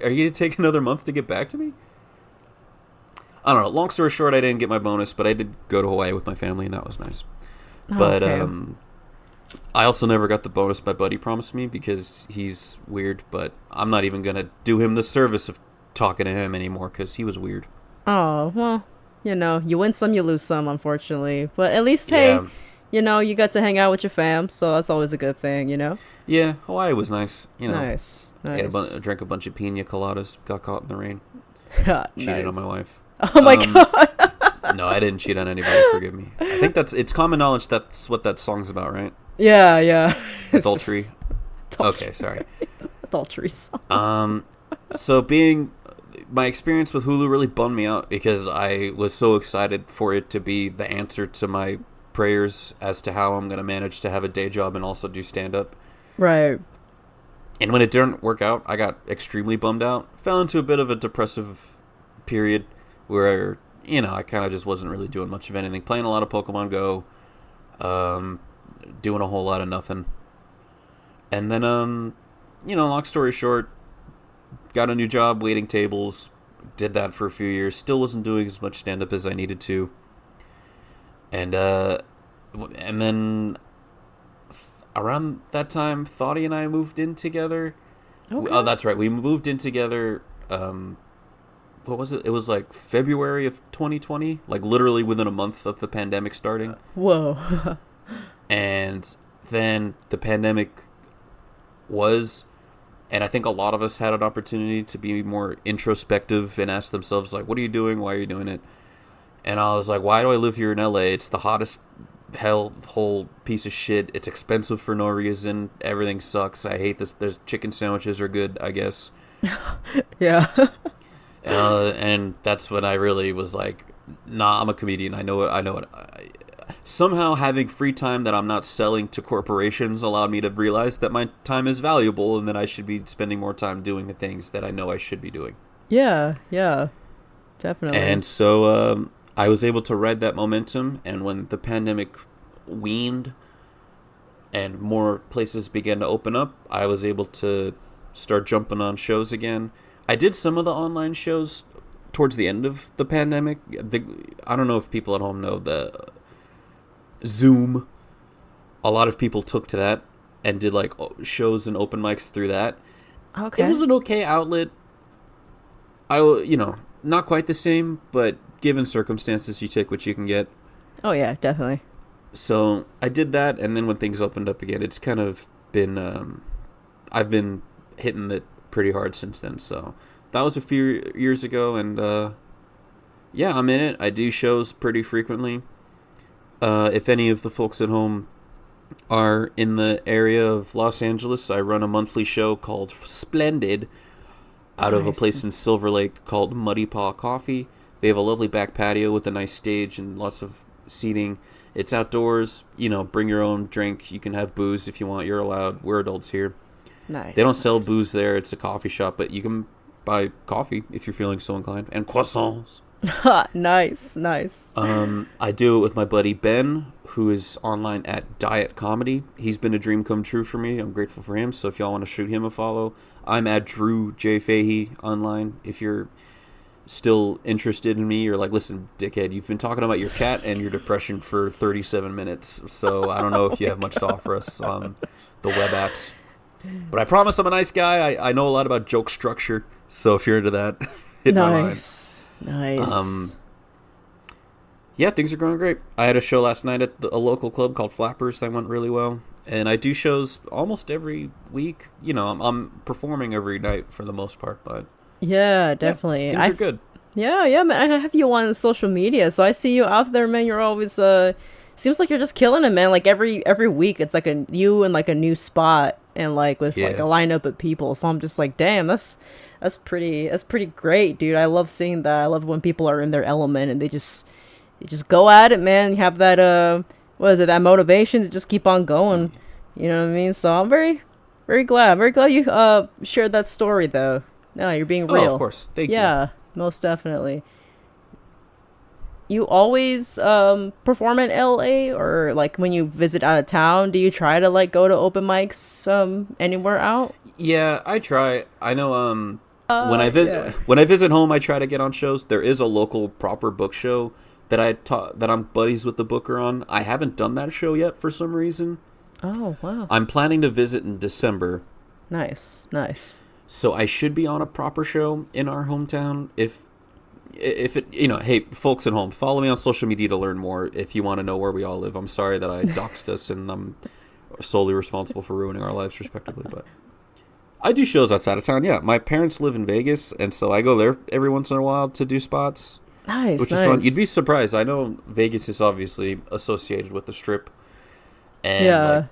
B: are you going to take another month to get back to me? I don't know. Long story short, I didn't get my bonus, but I did go to Hawaii with my family, and that was nice. But
A: Okay.
B: I also never got the bonus my buddy promised me because he's weird, but I'm not even going to do him the service of talking to him anymore because he was weird.
A: Oh, well, you win some, you lose some, unfortunately. But at least, hey,
B: Yeah.
A: you got to hang out with your fam, so that's always a good thing.
B: Yeah, Hawaii was nice.
A: Nice. Nice.
B: Drank a bunch of pina coladas, got caught in the rain, cheated on my
A: Nice.
B: wife.
A: Oh my god.
B: No, I didn't cheat on anybody, forgive me. I think it's common knowledge that's what that song's about, right?
A: Yeah, yeah. It's
B: Adultery.
A: just adultery.
B: Okay, sorry.
A: Adultery song.
B: So my experience with Hulu really bummed me out because I was so excited for it to be the answer to my prayers as to how I'm going to manage to have a day job and also do stand-up.
A: Right.
B: And when it didn't work out, I got extremely bummed out. Fell into a bit of a depressive period where, I kind of just wasn't really doing much of anything. Playing a lot of Pokemon Go, doing a whole lot of nothing. And then, long story short, got a new job waiting tables, did that for a few years, still wasn't doing as much stand-up as I needed to. And then around that time, Thoughty and I moved in together.
A: Okay.
B: Oh, that's right. We moved in together, what was it? It was like February of 2020, like literally within a month of the pandemic starting.
A: Whoa.
B: And then the pandemic was, and I think a lot of us had an opportunity to be more introspective and ask themselves, like, what are you doing? Why are you doing it? And I was like, why do I live here in LA? It's the hottest whole piece of shit. It's expensive for no reason. Everything sucks. I hate this. There's chicken sandwiches are good, I guess.
A: Yeah.
B: And that's when I really was like, Nah, I'm a comedian. I know it. I know it. Somehow having free time that I'm not selling to corporations allowed me to realize that my time is valuable and that I should be spending more time doing the things that I know I should be doing.
A: Yeah, yeah, definitely.
B: And so I was able to ride that momentum. And when the pandemic weaned and more places began to open up, I was able to start jumping on shows again. I did some of the online shows towards the end of the pandemic. I don't know if people at home know the Zoom. A lot of people took to that and did like shows and open mics through that. It
A: Okay.
B: was an okay outlet. Not quite the same, but given circumstances, you take what you can get.
A: Oh yeah, definitely.
B: So I did that, and then when things opened up again, it's kind of been I've been hitting it pretty hard since then. So that was a few years ago, and yeah, I'm in it. I do shows pretty frequently. If any of the folks at home are in the area of Los Angeles, I run a monthly show called Splendid out of a
A: Nice.
B: place in Silver Lake called Muddy Paw Coffee. They have a lovely back patio with a nice stage and lots of seating. It's outdoors. Bring your own drink. You can have booze if you want. You're allowed. We're adults here. They don't
A: Nice.
B: sell
A: Nice.
B: booze there. It's a coffee shop, but you can buy coffee if you're feeling so inclined. And croissants.
A: Nice. Nice.
B: I do it with my buddy Ben, who is online at Diet Comedy. He's been a dream come true for me. I'm grateful for him. So if y'all want to shoot him a follow, I'm at Drew J Fahey online. If you're still interested in me, you're like, listen, dickhead, you've been talking about your cat and your depression for 37 minutes. So I don't know if you have much to offer us on the web apps. But I promise I'm a nice guy. I know a lot about joke structure. So if you're into that, hit my line.
A: Nice. Nice.
B: Yeah, things are going great. I had a show last night at a local club called Flappers that went really well. And I do shows almost every week. I'm performing every night for the most part, but
A: Yeah,
B: yeah,
A: definitely.
B: things are good.
A: Yeah, yeah, man. I have you on social media, so I see you out there, man. You're always seems like you're just killing it, man. Like every week it's like a you and like a new spot and like with like a
B: Yeah.
A: lineup of people. So I'm just like, damn, that's pretty great, dude. I love seeing that. I love when people are in their element and they just go at it, man. You have that what is it, that motivation to just keep on going. You know what I mean? So I'm very glad. I'm very glad you shared that story though. No, you're being
B: Oh, of
A: real.
B: course. Thank you.
A: Yeah, most definitely. You always perform in LA or like when you visit out of town, do you try to like go to open mics anywhere out?
B: Yeah, I try. I know.
A: Yeah.
B: When I visit home, I try to get on shows. There is a local proper book show that I'm buddies with the booker on. I haven't done that show yet for some reason.
A: Oh, wow.
B: I'm planning to visit in December,
A: Nice. Nice.
B: so I should be on a proper show in our hometown. If it, hey, folks at home, follow me on social media to learn more. If you want to know where we all live, I'm sorry that I doxed us and I'm solely responsible for ruining our lives, respectively. But I do shows outside of town. Yeah, my parents live in Vegas, and so I go there every once in a while to do spots,
A: Nice,
B: which is fun.
A: nice.
B: You'd be surprised. I know Vegas is obviously associated with the Strip, and like
A: Yeah.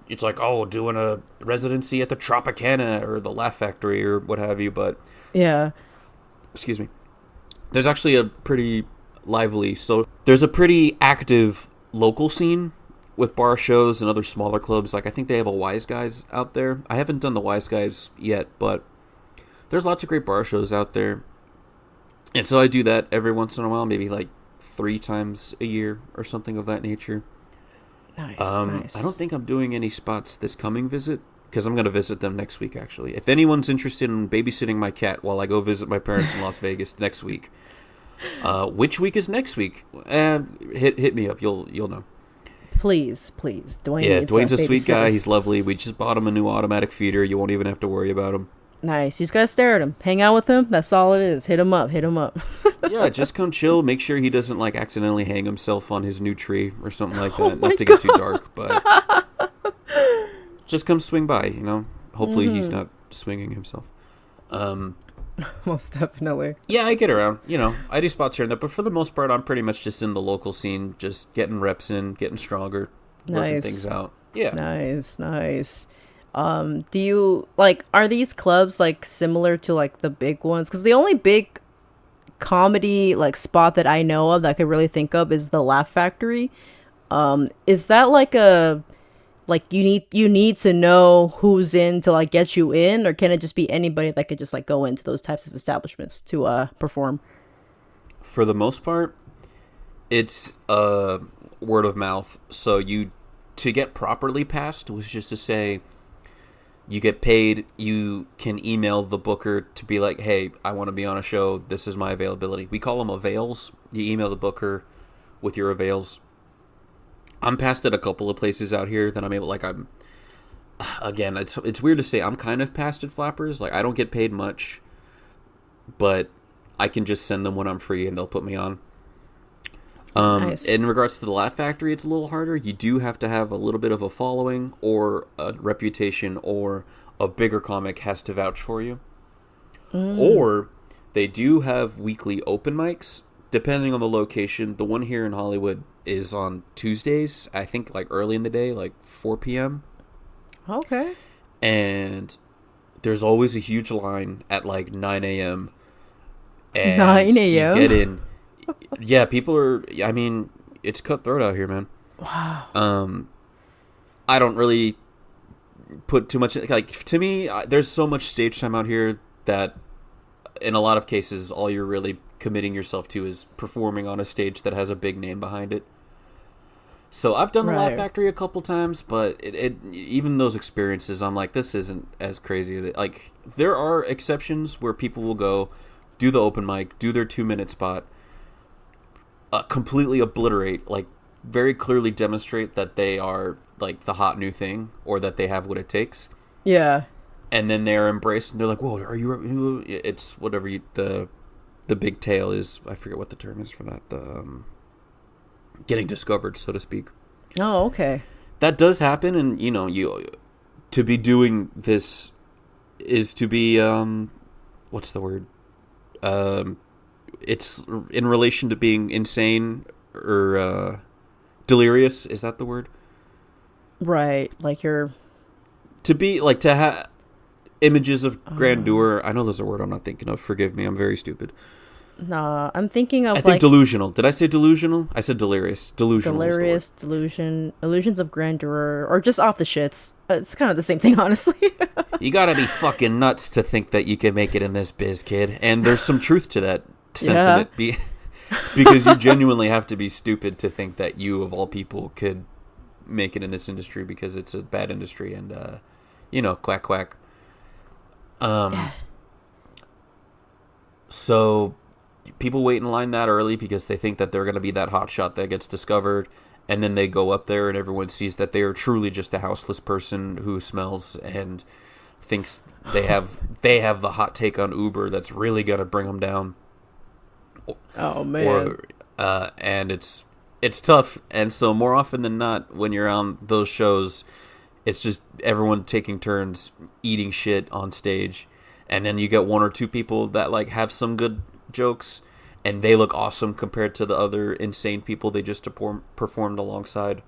B: it's like, oh, doing a residency at the Tropicana or the Laugh Factory or what have you. But
A: Yeah.
B: excuse me, there's actually a pretty there's a pretty active local scene with bar shows and other smaller clubs. Like I think they have a Wise Guys out there. I haven't done the Wise Guys yet, but there's lots of great bar shows out there. And so I do that every once in a while, maybe like 3 times a year or something of that nature.
A: Nice,
B: I don't
A: nice.
B: think I'm doing any spots this coming visit because I'm going to visit them next week, actually. If anyone's interested in babysitting my cat while I go visit my parents in Las Vegas next week, which week is next week? Hit me up. You'll know.
A: Please, please. Dwayne
B: Yeah,
A: needs
B: Dwayne's a sweet guy.
A: babysitter.
B: He's lovely. We just bought him a new automatic feeder. You won't even have to worry about him.
A: Nice. You just gotta stare at him. Hang out with him. That's all it is. Hit him up. Hit him up.
B: Yeah, just come chill. Make sure he doesn't like accidentally hang himself on his new tree or something like
A: Oh
B: that.
A: my
B: Not to get too dark, but just come swing by. Hopefully he's not swinging himself.
A: Most definitely.
B: Yeah, I get around. I do spots here and there, but for the most part, I'm pretty much just in the local scene, just getting reps in, getting stronger, working
A: Nice.
B: things out. Yeah.
A: Nice, nice. Do you like are these clubs like similar to like the big ones? Because the only big comedy like spot that I know of that I could really think of is the Laugh Factory. Is that like a like you need to know who's in to like get you in, or can it just be anybody that could just like go into those types of establishments to perform?
B: For the most part, it's word of mouth. So you to get properly passed was just to say you get paid. You can email the booker to be like, "Hey, I want to be on a show. This is my availability." We call them avails. You email the booker with your avails. I'm passed at a couple of places out here that I'm able. Like I'm again. It's weird to say I'm kind of passed at Flappers. Like I don't get paid much, but I can just send them when I'm free and they'll put me on.
A: Nice.
B: In regards to the Laugh Factory, it's a little harder. You do have to have a little bit of a following or a reputation, or a bigger comic has to vouch for you. Or they do have weekly open mics, depending on the location. The one here in Hollywood is on Tuesdays, I think like early in the day, like 4 p.m.
A: Okay.
B: And there's always a huge line at like 9 a.m. And
A: 9
B: you
A: a.m.
B: get in. Yeah, people are. I mean, it's cutthroat out here, man.
A: Wow.
B: I don't really put too much. Like to me, there's so much stage time out here that, in a lot of cases, all you're really committing yourself to is performing on a stage that has a big name behind it. So I've done the Laugh
A: Right.
B: Factory a couple times, but it even those experiences, I'm like, this isn't as crazy as it. Like there are exceptions where people will go, do the open mic, do their 2 minute spot, completely obliterate, like very clearly demonstrate that they are like the hot new thing or that they have what it takes,
A: Yeah.
B: and then they're embraced and they're like, "Whoa, are you?" It's whatever the big tail is. I forget what the term is for that. The getting discovered, so to speak.
A: Oh, okay.
B: That does happen, and you to be doing this is to be what's the word? It's in relation to being insane or delirious. Is that the word?
A: Right. Like you're.
B: To be like to have images of grandeur. I know there's a word I'm not thinking of. Forgive me. I'm very stupid.
A: Nah, I'm thinking of
B: I think
A: like
B: delusional. Did I say delusional? I said delirious. Delusional.
A: delirious delusion, illusions of grandeur, or just off the shits. It's kind of the same thing, honestly.
B: You gotta be fucking nuts to think that you can make it in this biz, kid. And there's some truth to that sentiment. Because you genuinely have to be stupid to think that you, of all people, could make it in this industry, because it's a bad industry and, quack, quack. So people wait in line that early because they think that they're going to be that hot shot that gets discovered. And then they go up there and everyone sees that they are truly just a houseless person who smells and thinks they have the hot take on Uber that's really going to bring them down.
A: Oh man.
B: And it's tough. And so more often than not, when you're on those shows, it's just everyone taking turns eating shit on stage. And then you get one or two people that like have some good jokes and they look awesome compared to the other insane people they just performed alongside.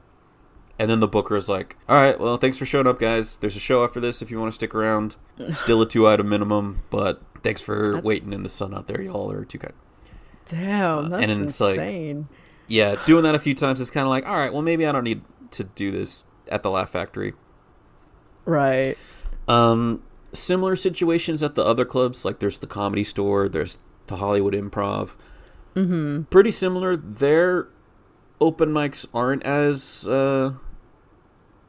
B: And then the booker is like, all right, well, thanks for showing up, guys. There's a show after this if you want to stick around. Still a 2-item minimum, but thanks for waiting in the sun out there. Y'all are too kind.
A: Damn, that's
B: and it's
A: insane.
B: Like, yeah, doing that a few times is kind of like, all right, well, maybe I don't need to do this at the Laugh Factory.
A: Right.
B: Similar situations at the other clubs, like there's the Comedy Store, there's the Hollywood Improv.
A: Mm-hmm.
B: Pretty similar. Their open mics aren't as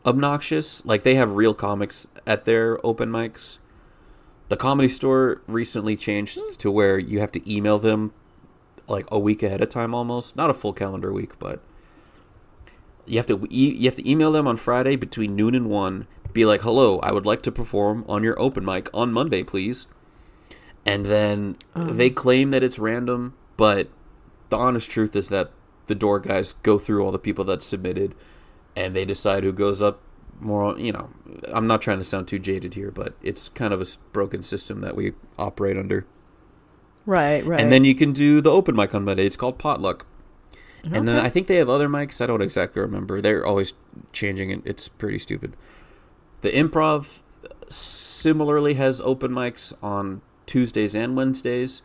B: obnoxious. Like they have real comics at their open mics. The Comedy Store recently changed to where you have to email them like a week ahead of time, almost not a full calendar week, but you have to email them on Friday between noon and 1. Be like, hello, I would like to perform on your open mic on Monday, please. And then they claim that it's random, but the honest truth is that the door guys go through all the people that submitted and they decide who goes up more. I'm not trying to sound too jaded here, but it's kind of a broken system that we operate under.
A: Right.
B: And then you can do the open mic on Monday. It's called Potluck. Okay. And then I think they have other mics. I don't exactly remember. They're always changing it. It's pretty stupid. The Improv similarly has open mics on Tuesdays and Wednesdays.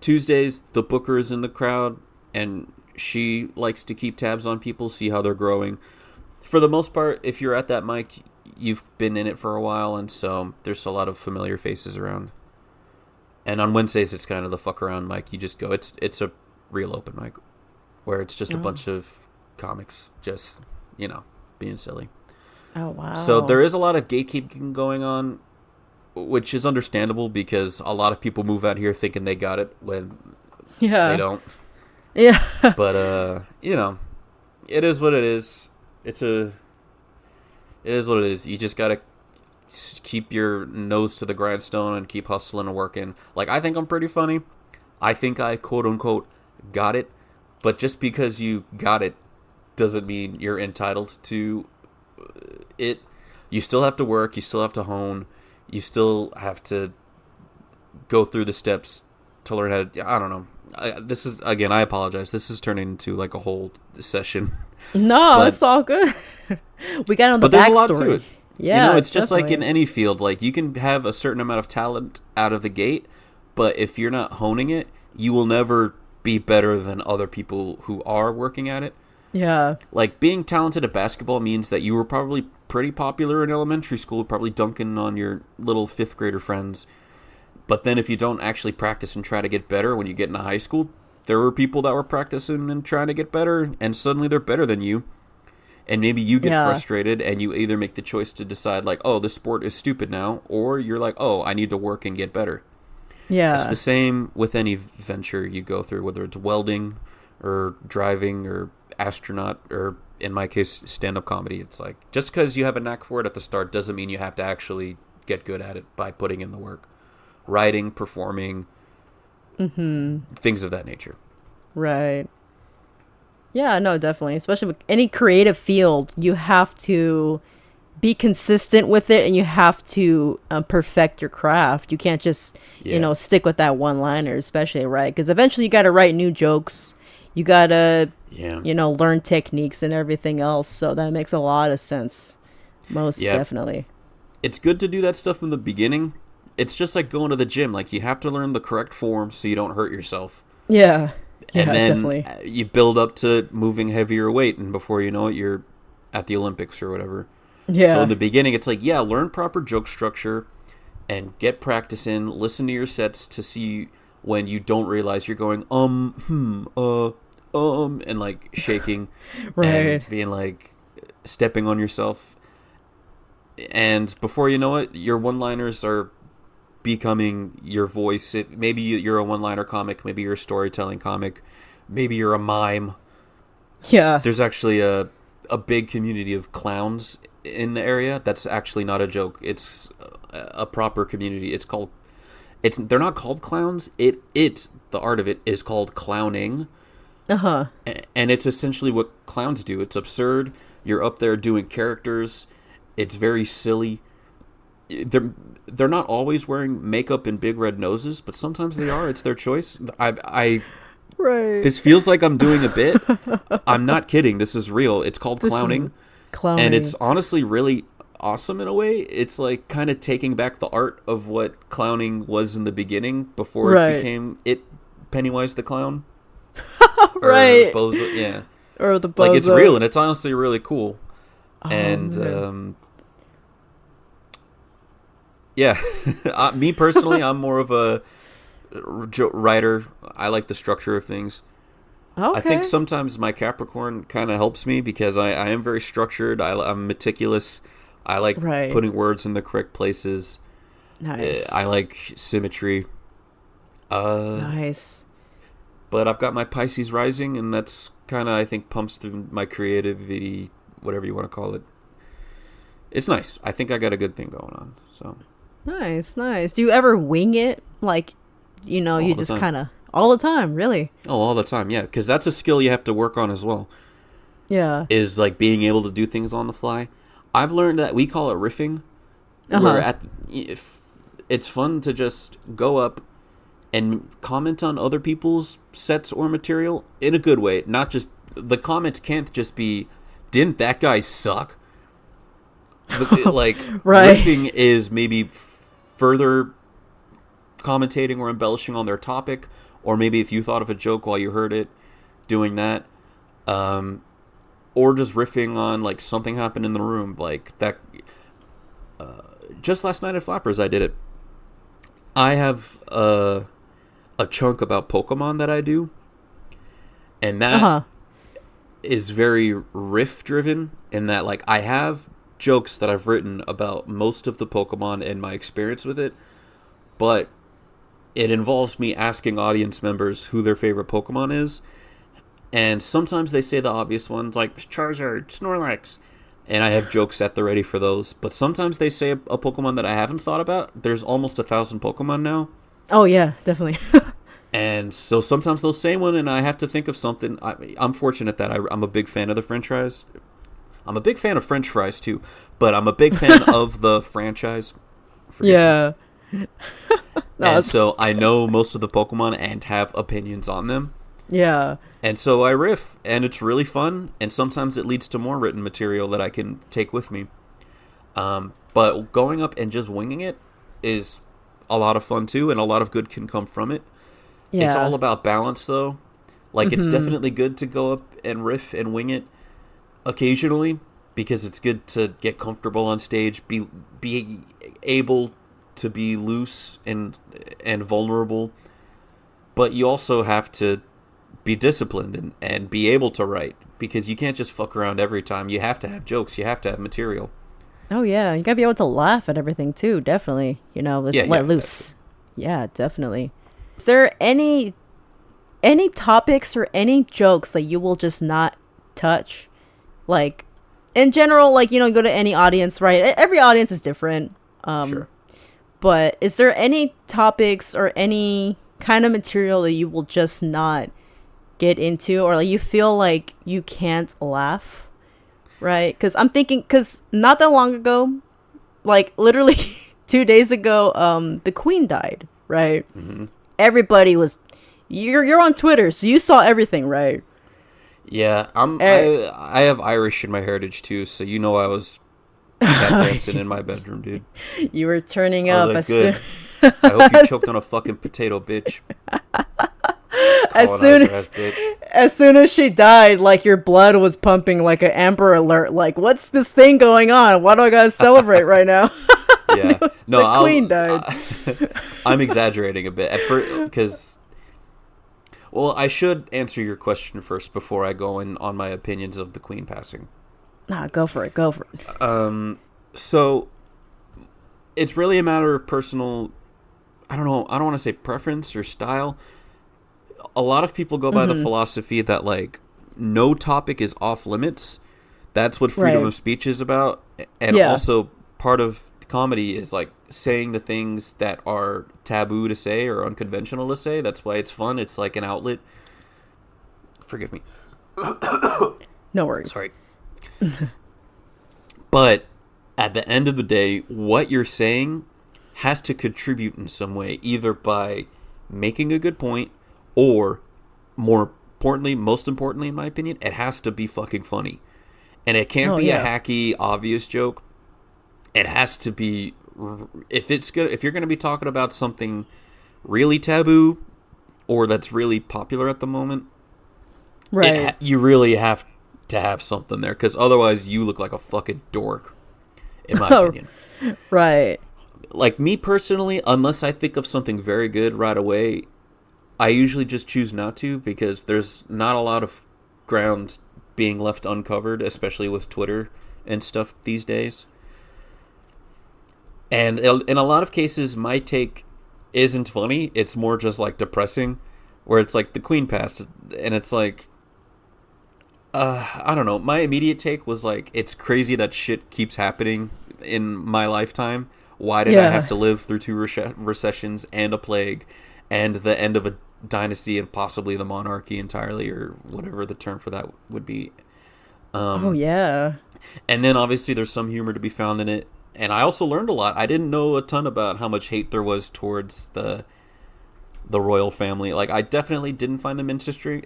B: Tuesdays, the booker is in the crowd, and she likes to keep tabs on people, see how they're growing. For the most part, if you're at that mic, you've been in it for a while, and so there's a lot of familiar faces around. And on Wednesdays, it's kind of the fuck around mic. You just go. It's a real open mic, where it's just a bunch of comics just, being silly.
A: Oh, wow.
B: So there is a lot of gatekeeping going on, which is understandable because a lot of people move out here thinking they got it when they don't.
A: Yeah.
B: But, it is what it is. It is what it is. You just got to keep your nose to the grindstone and keep hustling and working. Like, I think I'm pretty funny. I think I, quote unquote, got it. But just because you got it doesn't mean you're entitled to it. You still have to work. You still have to hone. You still have to go through the steps to learn how to... I don't know. This is, again, I apologize. This is turning into like a whole session.
A: No, it's all good. We got on the backstory. But there's a lot to it. Yeah,
B: it's just like in any field. Like, you can have a certain amount of talent out of the gate, but if you're not honing it, you will never be better than other people who are working at it.
A: Yeah.
B: Like, being talented at basketball means that you were probably pretty popular in elementary school, probably dunking on your little fifth grader friends. But then if you don't actually practice and try to get better when you get into high school, there were people that were practicing and trying to get better, and suddenly they're better than you. And maybe you get frustrated and you either make the choice to decide, like, oh, this sport is stupid now, or you're like, oh, I need to work and get better.
A: Yeah.
B: It's the same with any venture you go through, whether it's welding or driving or astronaut or, in my case, stand-up comedy. It's like, just because you have a knack for it at the start doesn't mean you have to actually get good at it by putting in the work. Writing, performing, things of that nature.
A: Right. Yeah, no, definitely. Especially with any creative field, you have to be consistent with it, and you have to perfect your craft. You can't just, stick with that one-liner, especially, right? Because eventually you got to write new jokes. You got to, learn techniques and everything else. So that makes a lot of sense. Most definitely.
B: It's good to do that stuff in the beginning. It's just like going to the gym. Like, you have to learn the correct form so you don't hurt yourself.
A: Yeah.
B: And then
A: definitely.
B: You build up to moving heavier weight, and before you know it, you're at the Olympics or whatever.
A: Yeah.
B: So in the beginning, it's like, learn proper joke structure and get practice in. Listen to your sets to see when you don't realize you're going, and like shaking
A: right.
B: and being like stepping on yourself. And before you know it, your one-liners are becoming your voice. Maybe you're a one-liner comic, maybe you're a storytelling comic, maybe you're a mime.
A: Yeah.
B: There's actually a big community of clowns in the area. That's actually not a joke. It's a proper community. They're not called clowns. The art of it is called clowning.
A: Uh-huh.
B: And it's essentially what clowns do. It's absurd. You're up there doing characters. It's very silly. They're not always wearing makeup and big red noses, but sometimes they are. It's their choice. Right. This feels like I'm doing a bit. I'm not kidding. This is real. It's called clowning. And it's honestly really awesome in a way. It's like kind of taking back the art of what clowning was in the beginning before it became Pennywise the Clown.
A: Right.
B: Or Bozo, yeah.
A: Or the Bozo.
B: Like, it's real, and it's honestly really cool. And me personally, I'm more of a writer. I like the structure of things.
A: Okay.
B: I think sometimes my Capricorn kind of helps me because I am very structured. I'm meticulous. I like putting words in the correct places.
A: Nice.
B: I like symmetry.
A: Nice.
B: But I've got my Pisces rising, and that's kind of, I think, pumps through my creativity, whatever you want to call it. It's nice. I think I got a good thing going on. So
A: nice. Do you ever wing it? Like, you just kind of all the time, really?
B: Oh, all the time, yeah. Because that's a skill you have to work on as well.
A: Yeah.
B: Is like being able to do things on the fly. I've learned that we call it riffing, where it's fun to just go up and comment on other people's sets or material in a good way. Not just, the comments can't just be, didn't that guy suck? Riffing is maybe further commentating or embellishing on their topic, or maybe if you thought of a joke while you heard it, doing that, or just riffing on like something happened in the room, like that. Just last night at Flappers, I did it. I have a chunk about Pokemon that I do, and that is very riff driven. In that, like, I have jokes that I've written about most of the Pokemon and my experience with it, but it involves me asking audience members who their favorite Pokemon is, and sometimes they say the obvious ones like Charizard, Snorlax, and I have jokes at the ready for those. But sometimes they say a Pokemon that I haven't thought about. There's almost 1,000 Pokemon now.
A: Oh yeah, definitely.
B: And so sometimes they'll say one, and I have to think of something. I'm fortunate that I'm a big fan of the franchise. I'm a big fan of French fries too, but I'm a big fan of the franchise.
A: Yeah.
B: And so I know most of the Pokemon and have opinions on them.
A: Yeah.
B: And so I riff, and it's really fun, and sometimes it leads to more written material that I can take with me. But going up and just winging it is a lot of fun too, and a lot of good can come from it. Yeah. It's all about balance, though. Like, it's definitely good to go up and riff and wing it occasionally, because it's good to get comfortable on stage, be able to be loose and vulnerable. But you also have to be disciplined and be able to write, because you can't just fuck around every time. You have to have jokes. You have to have material.
A: Oh yeah, you gotta be able to laugh at everything too. Definitely, just let loose. Yeah, definitely. Is there any topics or any jokes that you will just not touch? Like, in general, like, you go to any audience, right? Every audience is different.
B: Sure.
A: But is there any topics or any kind of material that you will just not get into, or like you feel like you can't laugh, right? Because I'm thinking, because not that long ago, like literally 2 days ago, the Queen died, right? Everybody was, you're on Twitter, so you saw everything, right?
B: Yeah, I have Irish in my heritage too, so I was tap dancing in my bedroom, dude.
A: You were turning up
B: as soon. I hope you choked on a fucking potato, bitch.
A: As soon as she died, like, your blood was pumping like an Amber Alert. Like, what's this thing going on? Why do I gotta celebrate right now?
B: Yeah, no,
A: the Queen died.
B: I'm exaggerating a bit at first, because, well, I should answer your question first before I go in on my opinions of the Queen passing.
A: Nah, go for it.
B: So it's really a matter of personal, I don't know, I don't want to say preference or style. A lot of people go by the philosophy that, like, no topic is off limits. That's what freedom of speech is about. And also part of comedy is, like, saying the things that are taboo to say or unconventional to say. That's why it's fun. It's like an outlet. Forgive me.
A: No worries.
B: Sorry. But at the end of the day, what you're saying has to contribute in some way, either by making a good point, or most importantly, in my opinion, it has to be fucking funny. And it can't be a hacky, obvious joke. It has to be, if you're going to be talking about something really taboo or that's really popular at the moment,
A: right?
B: You really have to have something there, because otherwise you look like a fucking dork, in my opinion.
A: Right.
B: Like, me personally, unless I think of something very good right away, I usually just choose not to, because there's not a lot of ground being left uncovered, especially with Twitter and stuff these days. And in a lot of cases, my take isn't funny. It's more just, like, depressing, where it's like the Queen passed, and it's like, I don't know. My immediate take was like, it's crazy that shit keeps happening in my lifetime. Why did I have to live through 2 recessions and a plague and the end of a dynasty and possibly the monarchy entirely, or whatever the term for that would be?
A: And
B: then obviously there's some humor to be found in it. And I also learned a lot. I didn't know a ton about how much hate there was towards the royal family. Like, I definitely didn't find them interesting.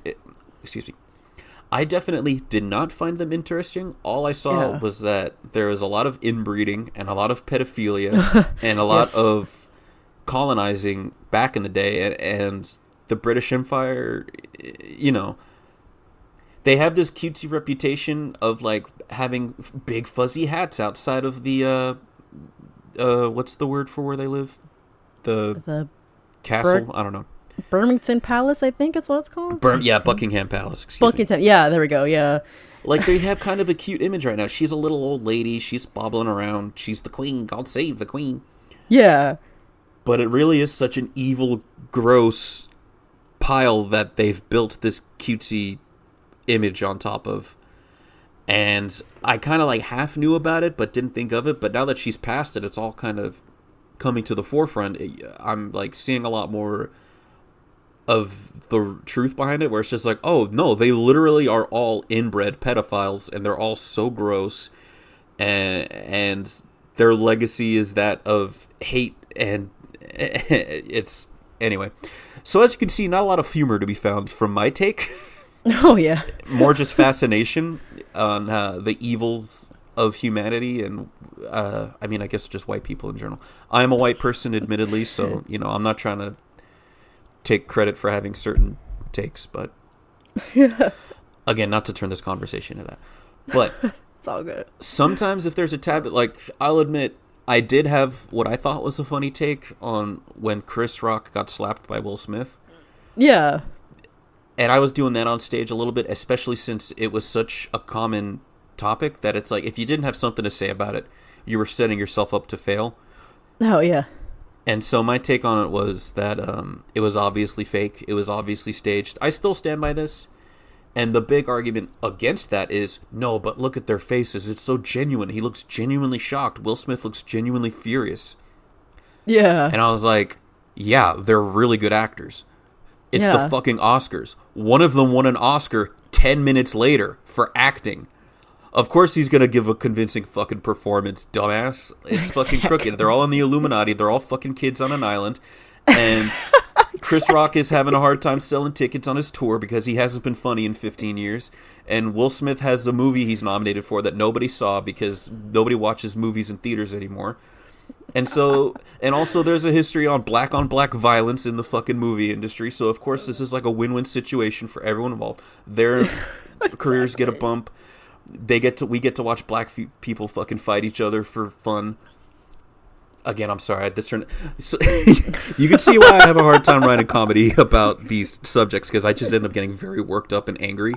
B: I definitely did not find them interesting. All I saw was that there was a lot of inbreeding and a lot of pedophilia and a lot of colonizing back in the day, and the British Empire, you know, they have this cutesy reputation of like having big fuzzy hats outside of the what's the word for where they live? The castle? I don't know.
A: Birmingham Palace, I think is what it's called.
B: Buckingham Palace. Excuse me.
A: Buckingham. Yeah, there we go. Yeah.
B: Like, they have kind of a cute image right now. She's a little old lady. She's bobbling around. She's the queen. God save the queen.
A: Yeah.
B: But it really is such an evil, gross pile that they've built this cutesy image on top of. And I kind of like half knew about it, but didn't think of it. But now that she's past it, it's all kind of coming to the forefront. I'm like seeing a lot more of the truth behind it, where it's just like, oh no, they literally are all inbred pedophiles, and they're all so gross, and their legacy is that of hate, and it's anyway. So as you can see, not a lot of humor to be found from my take.
A: Oh yeah.
B: More just fascination on the evils of humanity, and I mean, I guess just white people in general. I'm a white person, admittedly, so you know, I'm not trying to take credit for having certain takes, but again, not to turn this conversation into that, but
A: it's all good.
B: Sometimes if there's a tab, like, I'll admit I did have what I thought was a funny take on when Chris Rock got slapped by Will Smith.
A: Yeah.
B: And I was doing that on stage a little bit, especially since it was such a common topic that it's like, if you didn't have something to say about it, you were setting yourself up to fail.
A: Oh yeah.
B: And so my take on it was that it was obviously fake. It was obviously staged. I still stand by this. And the big argument against that is, no, but look at their faces. It's so genuine. He looks genuinely shocked. Will Smith looks genuinely furious.
A: Yeah.
B: And I was like, yeah, they're really good actors. It's the fucking Oscars. One of them won an Oscar 10 minutes later for acting. Of course he's going to give a convincing fucking performance, dumbass. It's fucking crooked. They're all in the Illuminati. They're all fucking kids on an island. And Chris Rock is having a hard time selling tickets on his tour because he hasn't been funny in 15 years. And Will Smith has a movie he's nominated for that nobody saw because nobody watches movies in theaters anymore. And so, and also there's a history on black violence in the fucking movie industry. So of course this is like a win-win situation for everyone involved. Their careers get a bump. We get to watch black people fucking fight each other for fun. Again, I'm sorry. So, you can see why I have a hard time writing comedy about these subjects, because I just end up getting very worked up and angry.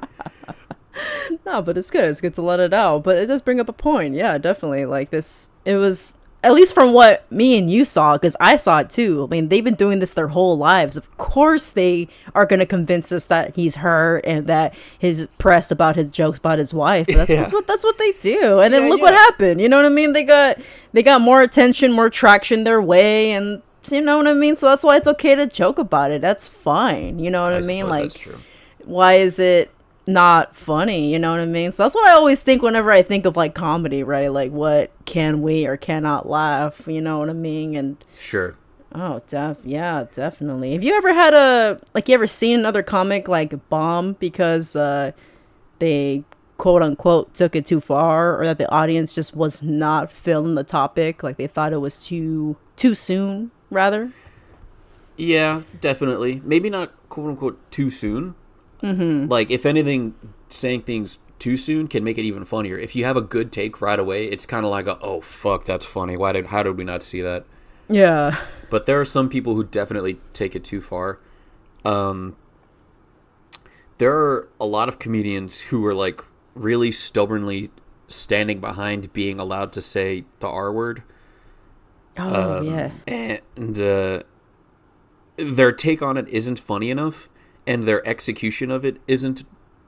A: No, but it's good. It's good to let it out. But it does bring up a point. Yeah, definitely. Like this, it was, at least from what me and you saw, because I saw it too. I mean, they've been doing this their whole lives. Of course they are going to convince us that he's hurt and that he's pressed about his jokes about his wife. That's what they do. And then look what happened. You know what I mean? They got more attention, more traction their way, and you know what I mean? So that's why it's okay to joke about it. That's fine. You know what I mean? Like,
B: that's true.
A: Why is it not funny? You know what I mean? So that's what I always think whenever I think of like comedy, right? Like, what can we or cannot laugh? You know what I mean? And
B: sure.
A: Oh, yeah, definitely. Have you ever had you ever seen another comic like bomb because they quote unquote took it too far, or that the audience just was not feeling the topic, like they thought it was too soon, rather?
B: Yeah, definitely. Maybe not quote unquote too soon. Mm-hmm. Like, if anything, saying things too soon can make it even funnier. If you have a good take right away, it's kind of like oh fuck, that's funny. How did we not see that?
A: Yeah.
B: But there are some people who definitely take it too far. There are a lot of comedians who are like really stubbornly standing behind being allowed to say the R word.
A: Oh, yeah.
B: And their take on it isn't funny enough, and their execution of it isn't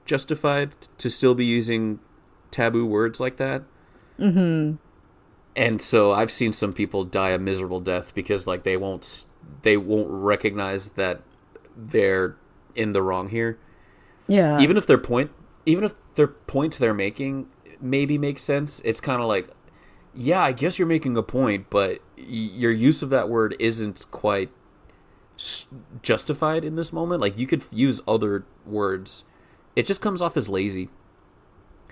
B: justified to still be using taboo words like that. Mm-hmm. And so I've seen some people die a miserable death because like they won't recognize that they're in the wrong here.
A: Yeah.
B: Even if their point they're making maybe makes sense, it's kind of like, yeah, I guess you're making a point, but your use of that word isn't quite justified in this moment. Like, you could use other words. It just comes off as lazy.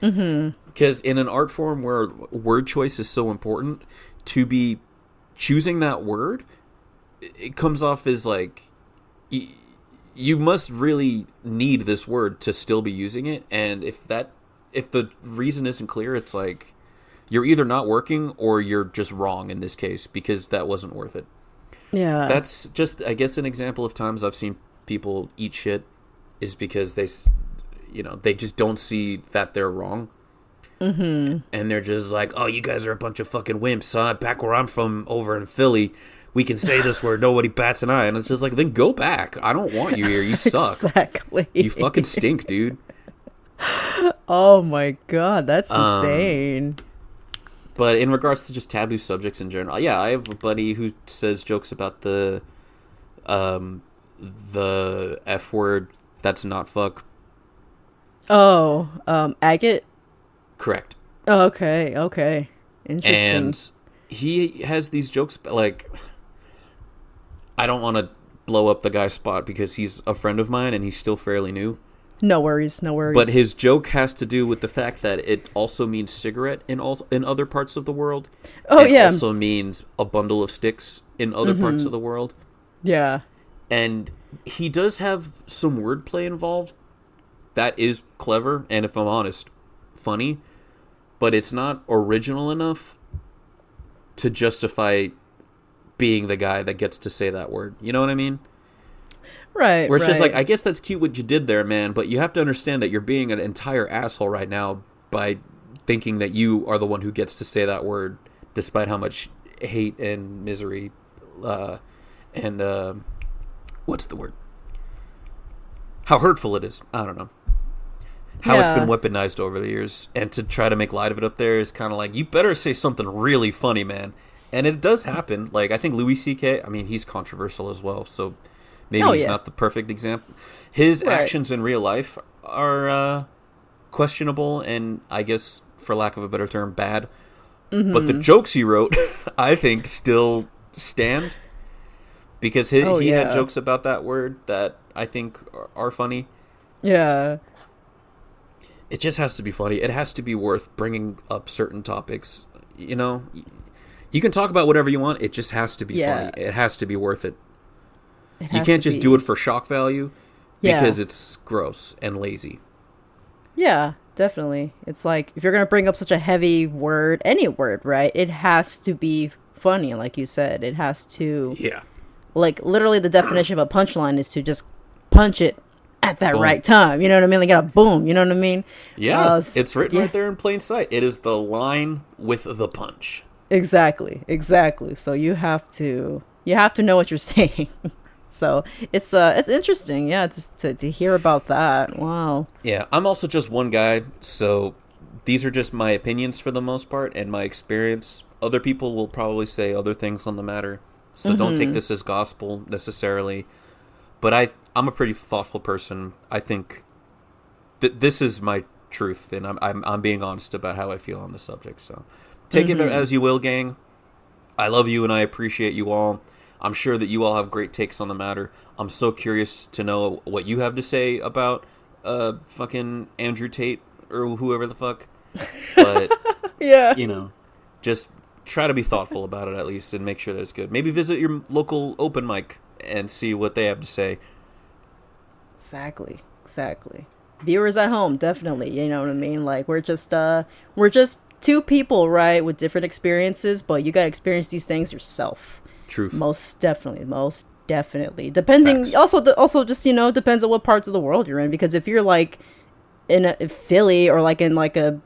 B: Mm-hmm. Because in an art form where word choice is so important, to be choosing that word it comes off as like you must really need this word to still be using it, and if the reason isn't clear, it's like you're either not working or you're just wrong in this case because that wasn't worth it.
A: Yeah.
B: That's just, I guess, an example of times I've seen people eat shit is because they just don't see that they're wrong.
A: Mm-hmm.
B: And they're just like, oh, you guys are a bunch of fucking wimps, huh? Back where I'm from over in Philly, we can say this word, nobody bats an eye. And it's just like, then go back. I don't want you here. You suck.
A: Exactly.
B: You fucking stink, dude.
A: Oh my god, that's
B: Um,
A: insane.
B: But in regards to just taboo subjects in general, yeah, I have a buddy who says jokes about the F word that's not fuck.
A: Oh, agate.
B: Correct.
A: Oh, okay, okay, interesting.
B: And he has these jokes like, I don't want to blow up the guy's spot because he's a friend of mine and he's still fairly new.
A: No worries, no worries.
B: But his joke has to do with the fact that it also means cigarette in other parts of the world.
A: Oh,
B: it
A: yeah.
B: also means a bundle of sticks in other parts of the world.
A: Yeah.
B: And he does have some wordplay involved that is clever and, if I'm honest, funny. But it's not original enough to justify being the guy that gets to say that word. You know what I mean?
A: Right.
B: Where it's just
A: right.
B: like, I guess that's cute what you did there, man, but you have to understand that you're being an entire asshole right now by thinking that you are the one who gets to say that word, despite how much hate and misery, and what's the word? How hurtful it is. I don't know. How it's been weaponized over the years, and to try to make light of it up there is kind of like, you better say something really funny, man. And it does happen. Like, I think Louis C.K., I mean, he's controversial as well, so maybe he's not the perfect example. His actions in real life are questionable and, I guess, for lack of a better term, bad. Mm-hmm. But the jokes he wrote, I think, still stand. Because he had jokes about that word that I think are funny.
A: Yeah.
B: It just has to be funny. It has to be worth bringing up certain topics. You know, you can talk about whatever you want. It just has to be funny. It has to be worth it. You can't just do it for shock value because it's gross and lazy.
A: Yeah, definitely. It's like, if you're going to bring up such a heavy word, any word, right? It has to be funny, like you said. It has to...
B: Yeah.
A: Like, literally the definition of a punchline is to just punch it at that right time. You know what I mean? Like, got a boom. You know what I mean?
B: Yeah, it's written right there in plain sight. It is the line with the punch.
A: Exactly. So you have to know what you're saying. So it's interesting, yeah, to hear about that. Wow.
B: Yeah, I'm also just one guy, so these are just my opinions for the most part and my experience. Other people will probably say other things on the matter, so don't take this as gospel necessarily. But I'm a pretty thoughtful person. I think this is my truth, and I'm being honest about how I feel on the subject. So take it as you will, gang. I love you and I appreciate you all. I'm sure that you all have great takes on the matter. I'm so curious to know what you have to say about fucking Andrew Tate or whoever the fuck. But
A: yeah,
B: you know, just try to be thoughtful about it at least and make sure that it's good. Maybe visit your local open mic and see what they have to say.
A: Exactly. Viewers at home, definitely. You know what I mean? Like, we're just two people, right, with different experiences, but you gotta experience these things yourself.
B: Truth.
A: Most definitely. Depending. Facts. Also, just, you know, depends on what parts of the world you're in. Because if you're like in Philly or like in like a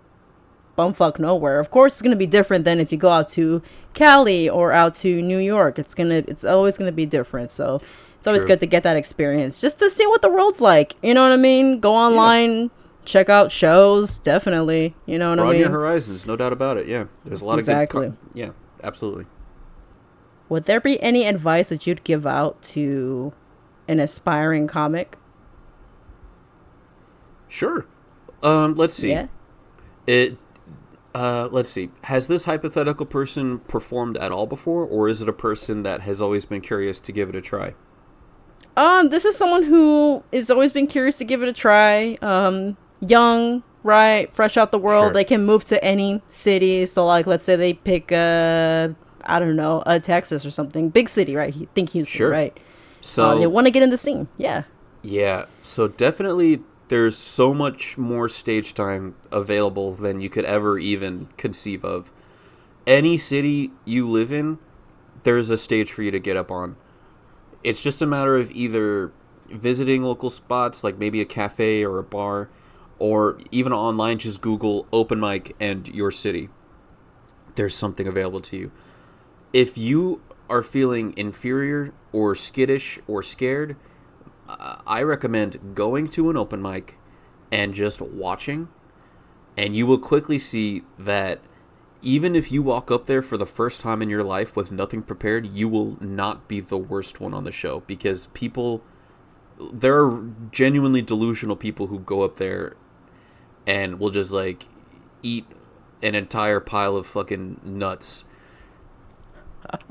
A: bumfuck nowhere, of course it's gonna be different than if you go out to Cali or out to New York. It's always gonna be different. So it's always good to get that experience just to see what the world's like. You know what I mean? Go online, check out shows. Definitely. You know what I mean?
B: Broaden your horizons, no doubt about it. Yeah, there's a lot of good. Yeah, absolutely.
A: Would there be any advice that you'd give out to an aspiring comic?
B: Sure. Let's see.
A: Yeah.
B: Let's see. Has this hypothetical person performed at all before, or is it a person that has always been curious to give it a try?
A: This is someone who has always been curious to give it a try. Young, right? Fresh out the world. Sure. They can move to any city. So, like, let's say they pick I don't know, Texas or something, big city, right? Think Houston,
B: Sure.
A: right? They
B: So,
A: want to get in the scene. Yeah.
B: yeah, so definitely there's so much more stage time available than you could ever even conceive of. Any city you live in, there's a stage for you to get up on. It's just a matter of either visiting local spots, like maybe a cafe or a bar, or even online, just Google open mic and your city. There's something available to you. If you are feeling inferior or skittish or scared, I recommend going to an open mic and just watching, and you will quickly see that even if you walk up there for the first time in your life with nothing prepared, you will not be the worst one on the show, because there are genuinely delusional people who go up there and will just like eat an entire pile of fucking nuts.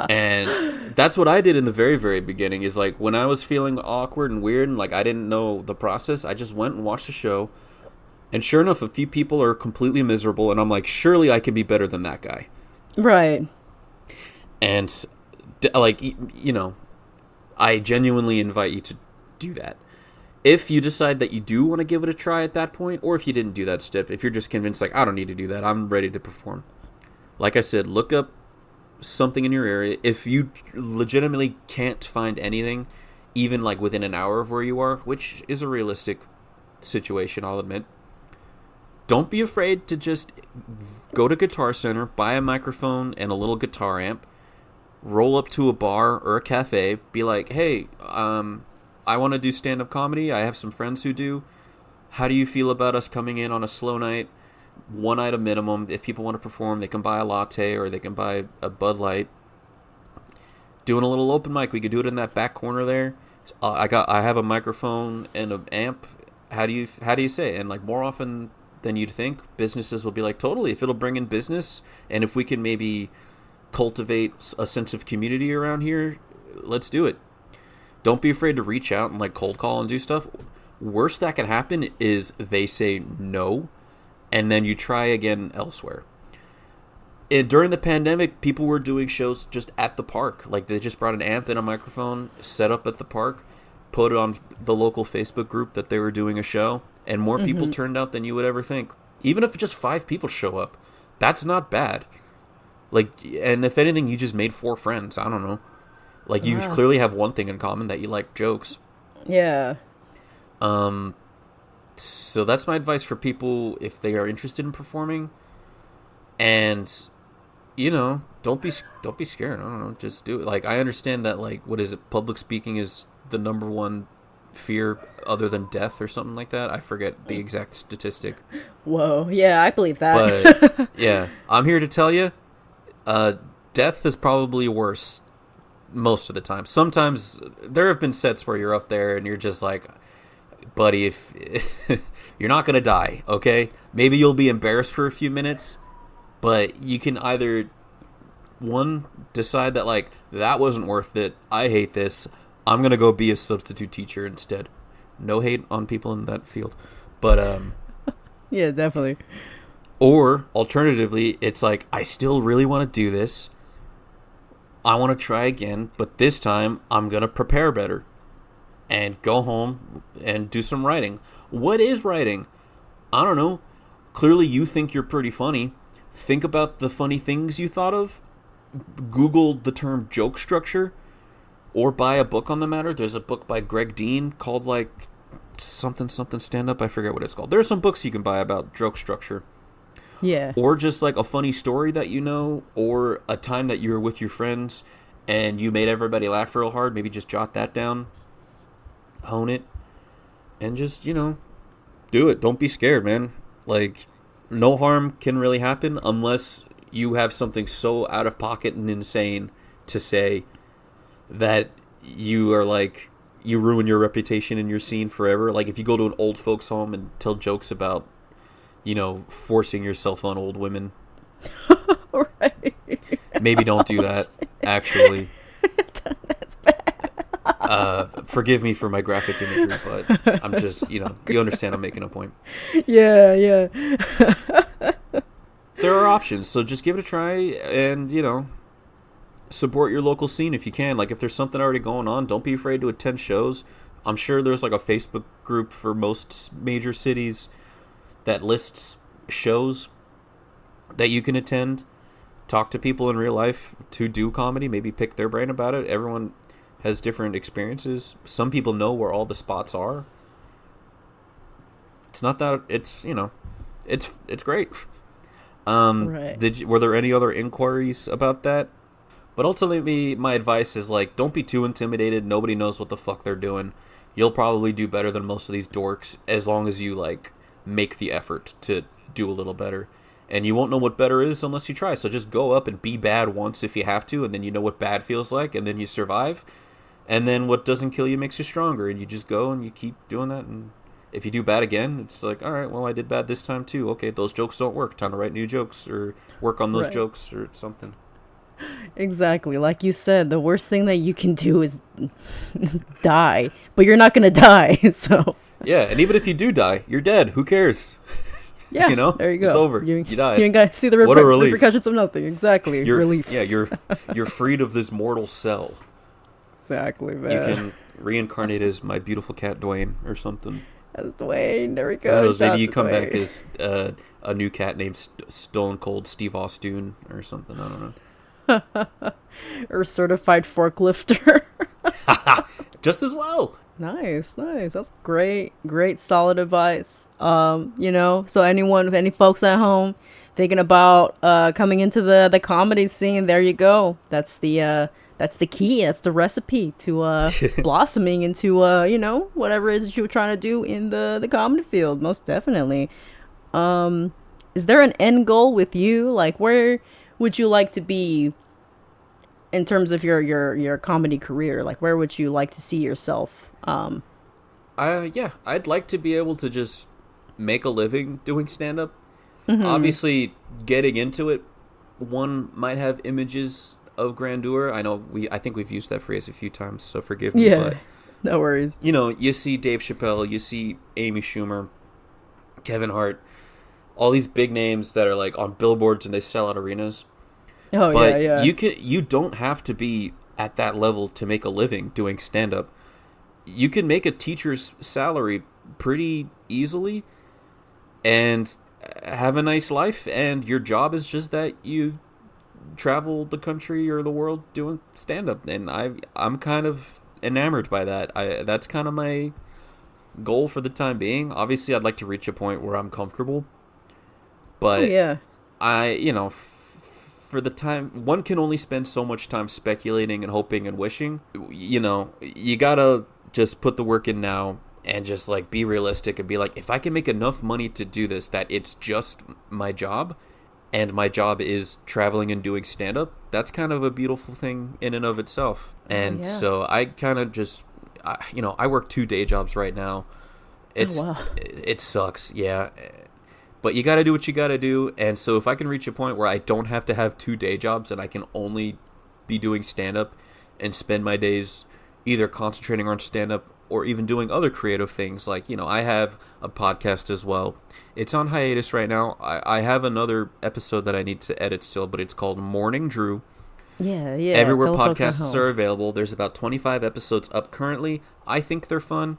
B: And that's what I did in the very, very beginning. Is like when I was feeling awkward and weird and like I didn't know the process, I just went and watched the show. And sure enough, a few people are completely miserable, and I'm like, surely I can be better than that guy.
A: Right.
B: And like I genuinely invite you to do that. If you decide that you do want to give it a try at that point, or if you didn't do that step, if you're just convinced like I don't need to do that, I'm ready to perform. Like I said, look up something in your area. If you legitimately can't find anything, even like within an hour of where you are, which is a realistic situation, I'll admit, don't be afraid to just go to Guitar Center, buy a microphone and a little guitar amp, roll up to a bar or a cafe, be like, hey, I want to do stand-up comedy. I have some friends who do. How do you feel about us coming in on a slow night? One item minimum. If people want to perform, they can buy a latte or they can buy a Bud Light. Doing a little open mic. We could do it in that back corner there. I have a microphone and an amp. How do you say it? And like more often than you'd think, businesses will be like, totally, if it'll bring in business and if we can maybe cultivate a sense of community around here, let's do it. Don't be afraid to reach out and like cold call and do stuff. Worst that can happen is they say no, and then you try again elsewhere. During the pandemic, people were doing shows just at the park. Like they just brought an amp and a microphone, set up at the park, put it on the local Facebook group that they were doing a show, and more people turned out than you would ever think. Even if just 5 people show up, that's not bad. Like, and if anything, you just made 4 friends. I don't know. Like, you clearly have one thing in common, that you like jokes.
A: Yeah.
B: So that's my advice for people if they are interested in performing. And, don't be scared. I don't know, just do it. Like, I understand that, like, what is it? Public speaking is the number one fear other than death or something like that. I forget the exact statistic.
A: Whoa. Yeah, I believe that.
B: But, yeah, I'm here to tell you, death is probably worse most of the time. Sometimes there have been sets where you're up there and you're just like, buddy, if you're not gonna die, okay? Maybe you'll be embarrassed for a few minutes, but you can either decide that like that wasn't worth it, I hate this, I'm gonna go be a substitute teacher instead. No hate on people in that field, but
A: yeah, definitely.
B: or alternatively, it's like I still really want to do this, I want to try again, but this time I'm going to prepare better and go home and do some writing. What is writing? I don't know. Clearly you think you're pretty funny. Think about the funny things you thought of. Google the term joke structure or buy a book on the matter. There's a book by Greg Dean called like something stand up. I forget what it's called. There are some books you can buy about joke structure.
A: Yeah.
B: Or just like a funny story that you know, or a time that you were with your friends and you made everybody laugh real hard. Maybe just jot that down, hone it, and just, do it. Don't be scared, man. Like, no harm can really happen unless you have something so out of pocket and insane to say that you are like, you ruin your reputation in your scene forever. Like if you go to an old folks home and tell jokes about, forcing yourself on old women.
A: Right.
B: Maybe don't do that, actually.
A: That's bad.
B: Forgive me for my graphic imagery, but I'm just, you understand I'm making a point.
A: Yeah, yeah.
B: There are options, so just give it a try and, support your local scene if you can. Like if there's something already going on, don't be afraid to attend shows. I'm sure there's like a Facebook group for most major cities that lists shows that you can attend. Talk to people in real life to do comedy, maybe pick their brain about it. Everyone has different experiences. Some people know where all the spots are. It's not that it's, it's great.
A: Right.
B: Were there any other inquiries about that? But ultimately, my advice is like, don't be too intimidated. Nobody knows what the fuck they're doing. You'll probably do better than most of these dorks as long as you like make the effort to do a little better. And you won't know what better is unless you try. So just go up and be bad once if you have to, and then you know what bad feels like, and then you survive. And then what doesn't kill you makes you stronger, and you just go and you keep doing that. And if you do bad again, it's like, all right, well, I did bad this time too. Okay, those jokes don't work. Time to write new jokes or work on those
A: Right.
B: jokes or something.
A: Exactly. Like you said, the worst thing that you can do is die, but you're not gonna die. So
B: Yeah, and even if you do die, you're dead. Who cares?
A: yeah,
B: You know,
A: there you go.
B: it's over.
A: You
B: You died.
A: ain't gotta see the
B: What a relief.
A: repercussions of nothing. Exactly.
B: You're
A: Relief.
B: yeah, you're freed of this mortal cell.
A: Exactly, man.
B: You can reincarnate as my beautiful cat Dwayne or something.
A: That's Dwayne. There we
B: Who
A: go.
B: knows?
A: Shout
B: Maybe
A: out
B: you
A: to
B: come back
A: Dwayne.
B: as a new cat named Stone Cold Steve Austin or something. I don't know.
A: Or certified forklifter.
B: Just as well.
A: Nice, nice. That's great, great, solid advice. So anyone, any folks at home thinking about coming into the comedy scene, there you go. That's the key. That's the recipe to blossoming into whatever it is that you're trying to do in the comedy field. Most definitely. Is there an end goal with you? Like, where would you like to be in terms of your comedy career? Like, where would you like to see yourself?
B: Yeah, I'd like to be able to just make a living doing stand up. Obviously, getting into it, one might have images of grandeur. I think we've used that phrase a few times, so forgive me.
A: Yeah,
B: But
A: no worries.
B: you see Dave Chappelle, you see Amy Schumer, Kevin Hart, all these big names that are like on billboards and they sell out arenas.
A: Oh
B: But
A: yeah, yeah.
B: you don't have to be at that level to make a living doing stand up. You can make a teacher's salary pretty easily and have a nice life, and your job is just that you travel the country or the world doing stand up. And I'm kind of enamored by that. That's kind of my goal for the time being. Obviously, I'd like to reach a point where I'm comfortable,
A: Oh
B: but
A: yeah.
B: for the time, one can only spend so much time speculating and hoping and wishing. You gotta just put the work in now and just like be realistic and be like, if I can make enough money to do this, that it's just my job, and my job is traveling and doing stand up, that's kind of a beautiful thing in and of itself. And
A: yeah.
B: so I kind of just, I work 2 day jobs right now.
A: Oh wow.
B: It sucks, yeah. But you got to do what you got to do. And so if I can reach a point where I don't have to have 2 day jobs and I can only be doing stand up and spend my days either concentrating on stand up or even doing other creative things, like, I have a podcast as well. It's on hiatus right now. I have another episode that I need to edit still, but it's called Morning Drew.
A: Yeah, yeah.
B: Everywhere
A: Tell the folks at
B: podcasts
A: home.
B: are available. There's about 25 episodes up currently. I think they're fun.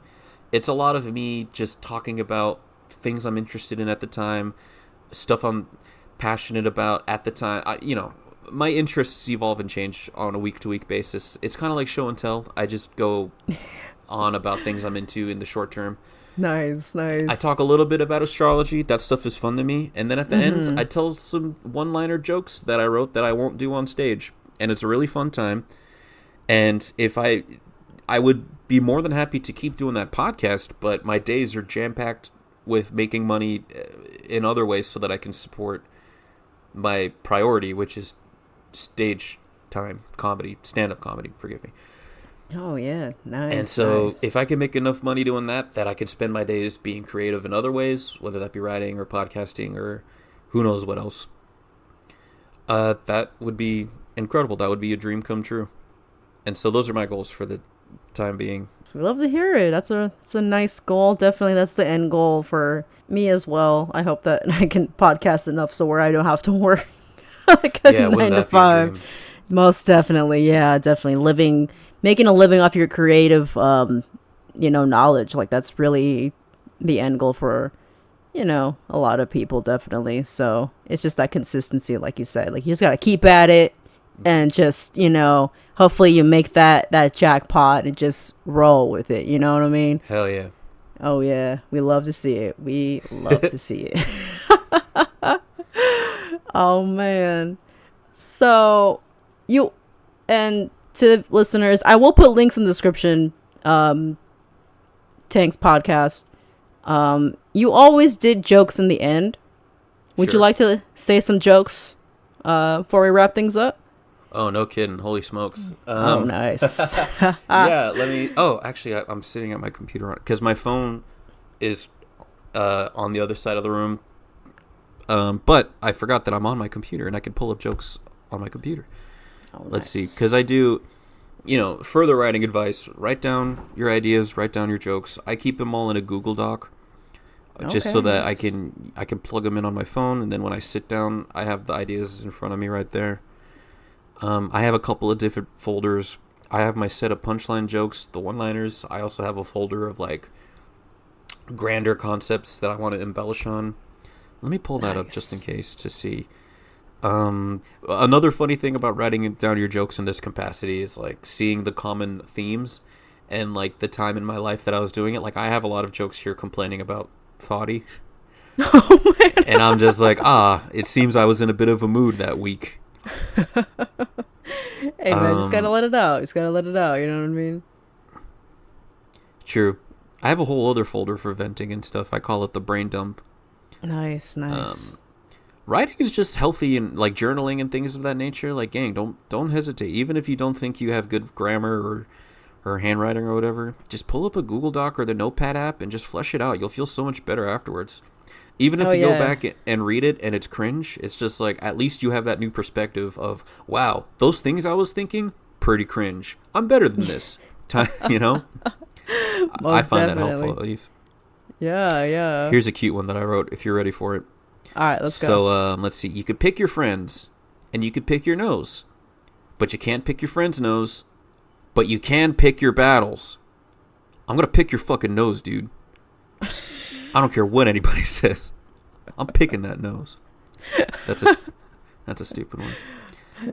B: It's a lot of me just talking about things I'm interested in at the time, stuff I'm passionate about at the time. My interests evolve and change on a week-to-week basis. It's kind of like show and tell. I just go on about things I'm into in the short term.
A: Nice, nice.
B: I talk a little bit about astrology. That stuff is fun to me. And then at the end, I tell some one-liner jokes that I wrote that I won't do on stage. And it's a really fun time. And if I would be more than happy to keep doing that podcast, but my days are jam-packed with making money in other ways so that I can support my priority, which is stage time comedy, stand-up comedy, forgive me.
A: Oh yeah, nice.
B: And so
A: nice.
B: if I can make enough money doing that I could spend my days being creative in other ways, whether that be writing or podcasting or who knows what else, that would be incredible. That would be a dream come true. And so those are my goals for the time being.
A: We love to hear it. That's a nice goal. Definitely, that's the end goal for me as well. I hope that I can podcast enough so where I don't have to work like a
B: Yeah, wouldn't
A: 9 to
B: that be a
A: 5.
B: dream?
A: Most definitely, yeah, definitely making a living off your creative, knowledge. Like that's really the end goal for, a lot of people, definitely. So it's just that consistency, like you said. Like you just gotta keep at it, and just hopefully you make that jackpot and just roll with it. You know what I mean?
B: Hell yeah.
A: Oh yeah, we love to see it. We love to see it. Oh man. So you and to listeners, I will put links in the description. Tank's podcast. You always did jokes in the end. Would you
B: Sure.
A: like to say some jokes before we wrap things up?
B: Oh, no kidding. Holy smokes.
A: Oh, nice.
B: Yeah, let me. Oh, actually, I'm sitting at my computer because my phone is on the other side of the room. But I forgot that I'm on my computer and I can pull up jokes on my computer.
A: Oh,
B: Let's see.
A: nice.
B: Because I do, further writing advice. Write down your ideas, write down your jokes. I keep them all in a Google Doc. Just so
A: Okay,
B: that
A: nice.
B: I can plug them in on my phone, and then when I sit down, I have the ideas in front of me right there. I have a couple of different folders. I have my set of punchline jokes, the one-liners. I also have a folder of like grander concepts that I want to embellish on. Let me pull that up just in
A: Nice.
B: case to see. Another funny thing about writing down your jokes in this capacity is like seeing the common themes and like the time in my life that I was doing it. Like I have a lot of jokes here complaining about Thoughty,
A: Oh
B: and I'm just like, it seems I was in a bit of a mood that week.
A: hey man, just gotta
B: Um,
A: let it out. Just gotta let it out. You know what I mean?
B: True. I have a whole other folder for venting and stuff. I call it the brain dump.
A: Nice, nice.
B: Um, Writing is just healthy and like journaling and things of that nature. Like, gang, don't hesitate. Even if you don't think you have good grammar or handwriting or whatever, just pull up a Google Doc or the Notepad app and just flesh it out. You'll feel so much better afterwards. Even
A: Oh
B: if you go
A: yeah.
B: back and read it and it's cringe, it's just like at least you have that new perspective of wow, those things I was thinking pretty cringe. I'm better than this. You know, I
A: Most
B: find that
A: definitely.
B: helpful.
A: Yeah, yeah.
B: Here's a cute one that I wrote. If you're ready for it.
A: All right, let's go.
B: So let's see. You could pick your friends, and you could pick your nose, but you can't pick your friend's nose. But you can pick your battles. I'm gonna pick your fucking nose, dude. I don't care what anybody says. I'm picking that nose. That's a that's a stupid one.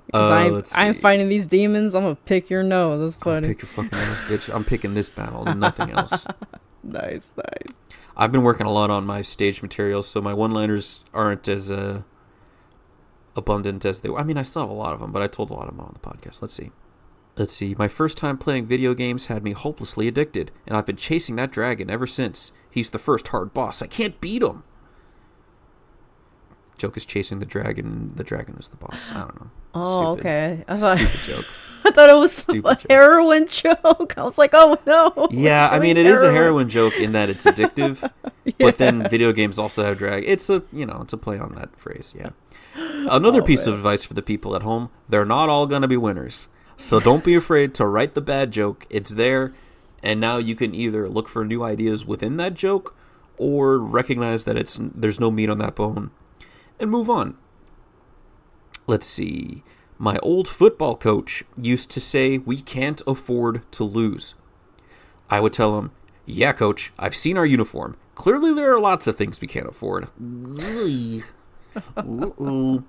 A: Because
B: Let's
A: I'm
B: see.
A: fighting these demons. I'm gonna pick your nose. That's
B: I'm gonna
A: funny.
B: pick your fucking nose, bitch. I'm picking this battle and nothing else.
A: Nice, nice.
B: I've been working a lot on my stage material, so my one-liners aren't as abundant as they were. I mean, I still have a lot of them, but I told a lot of them on the podcast. Let's see. Let's see. My first time playing video games had me hopelessly addicted, and I've been chasing that dragon ever since. He's the first hard boss. I can't beat him. Joke is chasing the dragon, and the dragon is the boss. I don't know.
A: Oh,
B: Stupid.
A: okay.
B: Stupid joke.
A: I thought it was
B: Stupid
A: a
B: joke.
A: heroin joke. I was like, oh no.
B: Yeah,
A: It's
B: I mean,
A: doing
B: it is a heroin joke in that it's addictive,
A: Yeah.
B: but then video games also have drag. It's it's a play on that phrase, yeah. Another
A: Oh
B: piece of
A: man.
B: advice for the people at home, they're not all going to be winners. So don't be afraid to write the bad joke. It's there, and now you can either look for new ideas within that joke or recognize that there's no meat on that bone and move on. Let's see. My old football coach used to say we can't afford to lose. I would tell him, "Yeah, coach, I've seen our uniform. Clearly there are lots of things we can't afford." Uh-oh.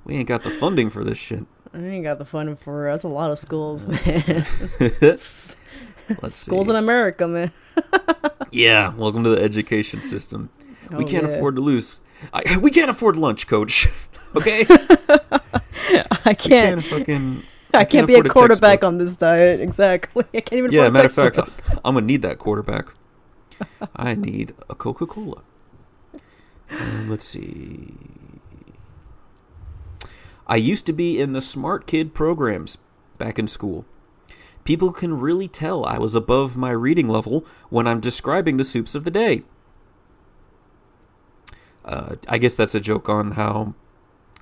B: We ain't got the funding for this shit.
A: I ain't got the funding for it. That's a lot of schools, man.
B: Let's
A: Schools
B: see.
A: in America, man.
B: Yeah, welcome to the education system. We
A: Oh
B: can't
A: yeah.
B: afford to lose. We can't afford lunch, coach. Okay?
A: I
B: We
A: can't.
B: can't fucking...
A: I
B: we
A: can't be a
B: afford
A: quarterback
B: textbook.
A: on this diet. Exactly. I can't even
B: Yeah,
A: afford a
B: matter of fact,
A: textbook.
B: I'm gonna need that quarterback. I need a Coca-Cola. Let's see. I used to be in the smart kid programs back in school. People can really tell I was above my reading level when I'm describing the soups of the day. I guess that's a joke on how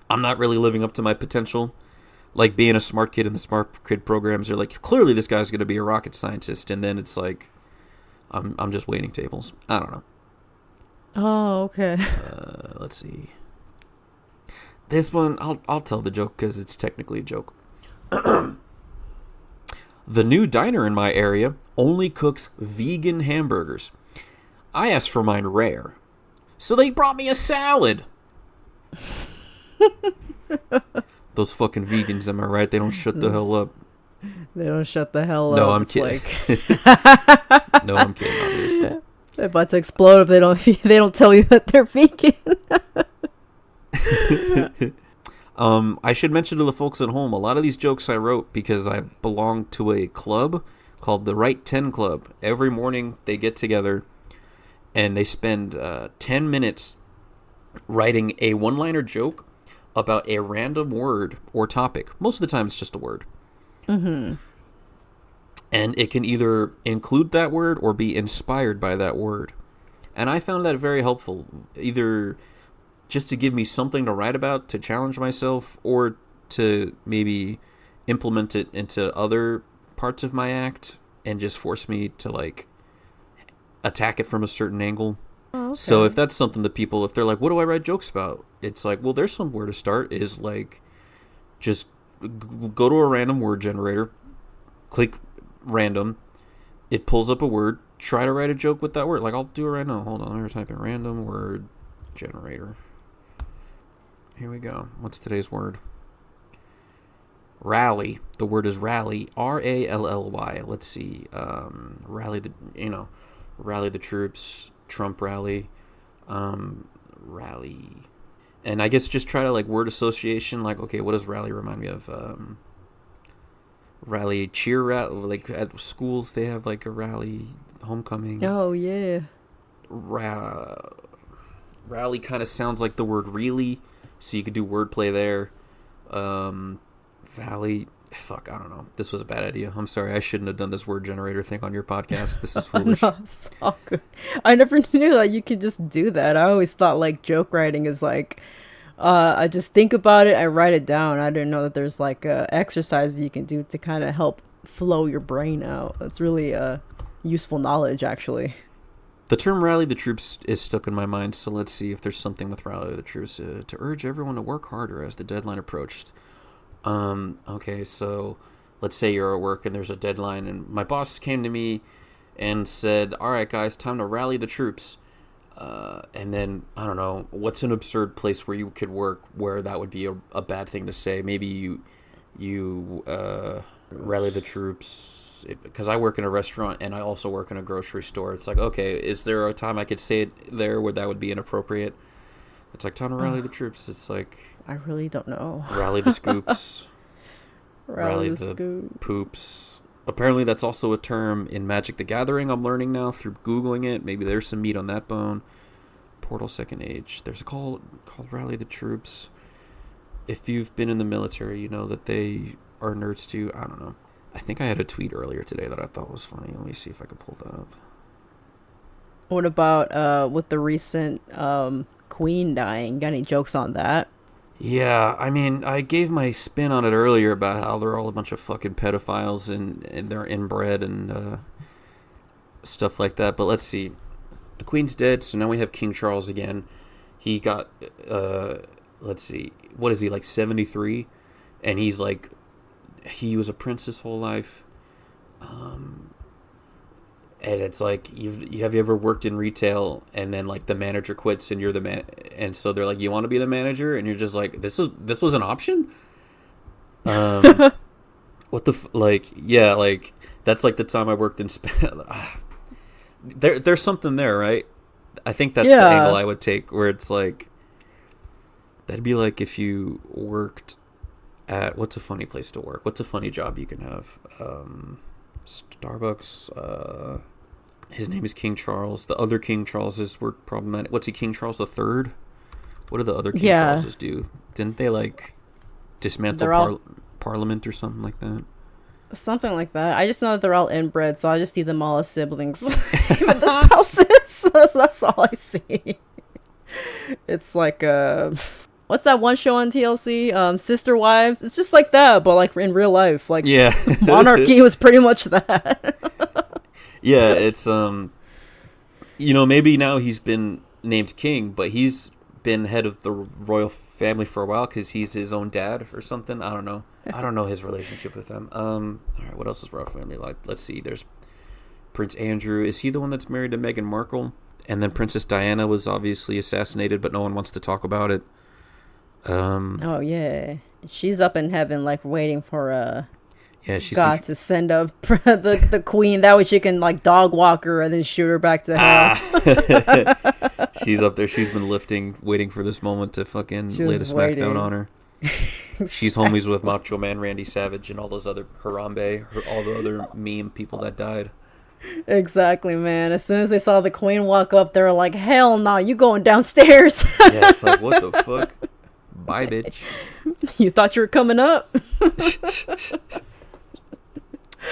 B: I'm not really living up to my potential. Like being a smart kid in the smart kid programs are like, clearly this guy's going to be a rocket scientist. And then it's like, I'm just waiting tables. I don't know.
A: Oh, okay.
B: Let's see. This one, I'll tell the joke because it's technically a joke. The new diner in my area only cooks vegan hamburgers. I asked for mine rare, so they brought me a salad. Those fucking vegans, am I right? They don't shut the hell up.
A: They don't shut the hell
B: No,
A: up.
B: I'm
A: It's
B: kidding.
A: like
B: No, I'm kidding, obviously.
A: they're about to explode if they don't tell you that they're vegan.
B: I should mention to the folks at home, a lot of these jokes I wrote because I belong to a club called the Right 10 Club. Every morning they get together and they spend 10 minutes writing a one-liner joke about a random word or topic. Most of the time it's just a word.
A: Mm-hmm.
B: And it can either include that word or be inspired by that word. And I found that very helpful, either just to give me something to write about, to challenge myself, or to maybe implement it into other parts of my act and just force me to, like, attack it from a certain angle.
A: Oh, okay.
B: So if that's something that people, if they're like, what do I write jokes about? It's like, well, there's somewhere to start, is like, just go to a random word generator, click random, it pulls up a word, try to write a joke with that word. Like, I'll do it right now. Hold on, I'm going to type in random word generator. Here we go. What's today's word? Rally. The word is rally. R-A-L-L-Y. Let's see. Rally the troops. Trump rally. Rally. And I guess just try to, like, word association. Like, okay, what does rally remind me of? Rally cheer rally. Like, at schools they have, like, a rally homecoming.
A: Oh, yeah.
B: Rally kind of sounds like the word really. So you could do wordplay there. Valley. Fuck, I don't know. This was a bad idea. I'm sorry. I shouldn't have done this word generator thing on your podcast. This is foolish.
A: No, it's all good. I never knew that you could just do that. I always thought, like, joke writing is like, I just think about it, I write it down. I didn't know that there's, like, exercises you can do to kind of help flow your brain out. That's really useful knowledge, actually.
B: The term rally the troops is stuck in my mind, so let's see if there's something with rally the troops. To urge everyone to work harder as the deadline approached. Okay, so let's say you're at work and there's a deadline, and my boss came to me and said, all right, guys, time to rally the troops. And then, I don't know, what's an absurd place where you could work where that would be a bad thing to say? Maybe you rally the troops. Because I work in a restaurant and I also work in a grocery store. It's like, okay, is there a time I could say it there where that would be inappropriate? It's like, time to rally the troops. It's like,
A: I really don't know.
B: rally the scoops.
A: Rally the
B: scoop. Poops. Apparently that's also a term in Magic the Gathering I'm learning now through Googling it. Maybe there's some meat on that bone. Portal Second Age. There's a call called Rally the Troops. If you've been in the military, you know that they are nerds too. I don't know. I think I had a tweet earlier today that I thought was funny. Let me see if I can pull that up.
A: What about with the recent Queen dying? Got any jokes on that?
B: Yeah, I mean, I gave my spin on it earlier about how they're all a bunch of fucking pedophiles and they're inbred and stuff like that. But let's see. The Queen's dead, so now we have King Charles again. He got, let's see, what is he, like 73? And he's like, he was a prince his whole life. And it's like, have you ever worked in retail and then like the manager quits and you're the man, and so they're like, you want to be the manager, and you're just like, this was an option. What the like, yeah, like that's like the time I worked in there's something there, right? I think that's the angle I would take, where it's like, that'd be like if you worked at, what's a funny place to work? What's a funny job you can have? Starbucks. His name is King Charles. The other King Charleses were problematic. What's he, King Charles the Third? What did the other King Charleses do? Didn't they like dismantle Parliament or something like that?
A: Something like that. I just know that they're all inbred, so I just see them all as siblings, even the spouses. That's all I see. It's like what's that one show on TLC? Sister Wives. It's just like that, but like in real life. Like,
B: yeah,
A: monarchy was pretty much that.
B: Yeah, it's maybe now he's been named king, but he's been head of the royal family for a while because he's his own dad or something. I don't know. I don't know his relationship with them. All right, what else is royal family like? Let's see. There's Prince Andrew. Is he the one that's married to Meghan Markle? And then Princess Diana was obviously assassinated, but no one wants to talk about it.
A: Oh yeah, she's up in heaven, like waiting for
B: she's
A: God to send up the queen. That way she can like dog walk her and then shoot her back to hell.
B: She's up there. She's been lifting, waiting for this moment to fucking lay the smackdown on her. She's homies with Macho Man Randy Savage and all those other Harambe, all the other meme people that died.
A: Exactly, man. As soon as they saw the queen walk up, they were like, hell no, you going downstairs.
B: Yeah, it's like, what the fuck? Bye, bitch.
A: You thought you were coming up?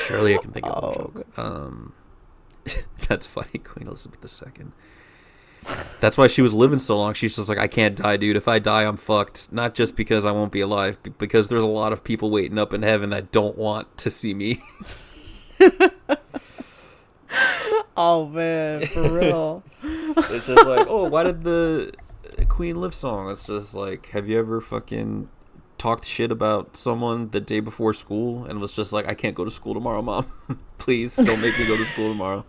B: Surely I can think of a joke. That's funny, Queen Elizabeth II. That's why she was living so long. She's just like, I can't die, dude. If I die, I'm fucked. Not just because I won't be alive, because there's a lot of people waiting up in heaven that don't want to see me.
A: Oh, man, for real.
B: It's just like, oh, why did the Queen live so long? It's just like, have you ever fucking talked shit about someone the day before school and was just like, I can't go to school tomorrow, Mom. Please don't make me go to school tomorrow.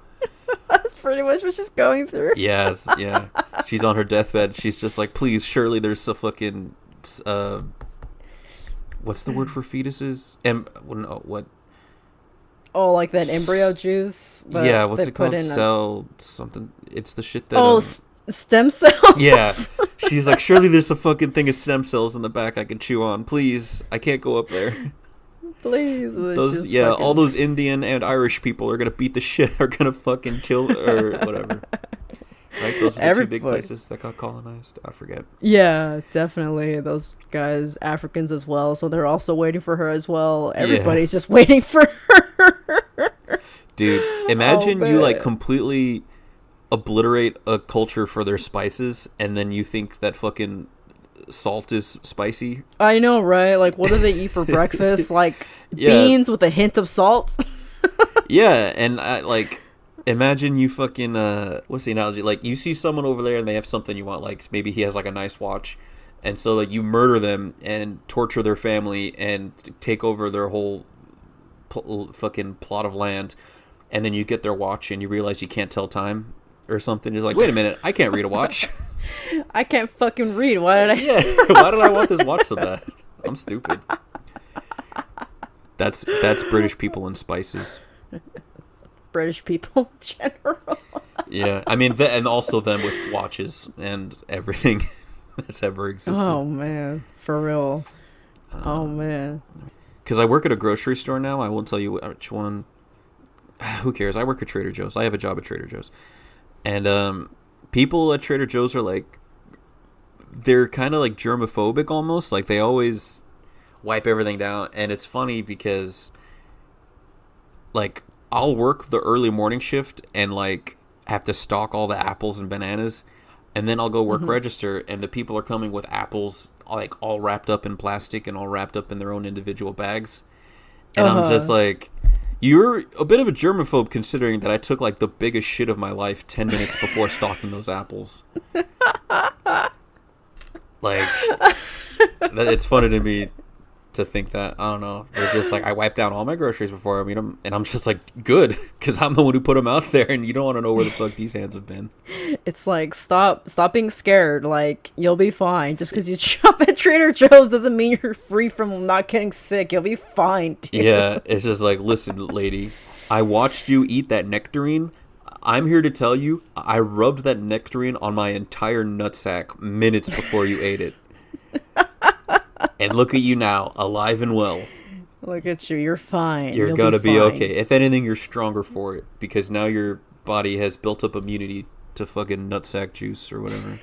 A: That's pretty much what she's going through.
B: Yes, yeah. She's on her deathbed. She's just like, please, surely there's a fucking what's the word for fetuses? What?
A: Oh, like that embryo juice?
B: Yeah, what's it called? Cell something. It's the shit that...
A: stem cells?
B: Yeah. She's like, surely there's a fucking thing of stem cells in the back I can chew on. Please, I can't go up there.
A: Please.
B: All those Indian and Irish people are gonna beat the shit, are gonna fucking kill, or whatever. Right? Those are the two big places that got colonized. I forget.
A: Yeah, definitely. Those guys, Africans as well, so they're also waiting for her as well. Everybody's just waiting for her.
B: Dude, imagine you like completely obliterate a culture for their spices, and then you think that fucking salt is spicy. I
A: know, right? Like, what do they eat for breakfast? Like beans with a hint of salt.
B: Yeah, and imagine you fucking what's the analogy? Like, you see someone over there and they have something you want, like maybe he has like a nice watch, and so like you murder them and torture their family and take over their whole fucking plot of land, and then you get their watch and you realize you can't tell time or something. You're like, wait a minute, I can't read a watch.
A: I can't fucking read. Why did I?
B: Yeah, why did I want this watch so bad? I'm stupid. That's British people and spices.
A: British people in general.
B: Yeah, I mean, and also them with watches and everything that's ever existed.
A: Oh man, for real. Oh man.
B: Because I work at a grocery store now. I won't tell you which one. Who cares? I work at Trader Joe's. I have a job at Trader Joe's. And people at Trader Joe's are like, they're kind of like germophobic almost. Like, they always wipe everything down. And it's funny because, like, I'll work the early morning shift and, like, have to stock all the apples and bananas. And then I'll go work register, and the people are coming with apples, like, all wrapped up in plastic and all wrapped up in their own individual bags. And I'm just like, you're a bit of a germaphobe considering that I took, like, the biggest shit of my life 10 minutes before stocking those apples. Like, it's funny to me to think that, I don't know, they're just like, I wipe down all my groceries before I meet them, and I'm just like, good, because I'm the one who put them out there, and you don't want to know where the fuck these hands have been.
A: It's like, stop being scared. Like, you'll be fine. Just because you shop at Trader Joe's doesn't mean you're free from not getting sick. You'll be fine, dude.
B: Yeah, it's just like, listen, lady, I watched you eat that nectarine. I'm here to tell you, I rubbed that nectarine on my entire nutsack minutes before you ate it. And look at you now, alive and well.
A: Look at you, you're fine.
B: You're going to be okay. If anything, you're stronger for it, because now your body has built up immunity to fucking nutsack juice or whatever.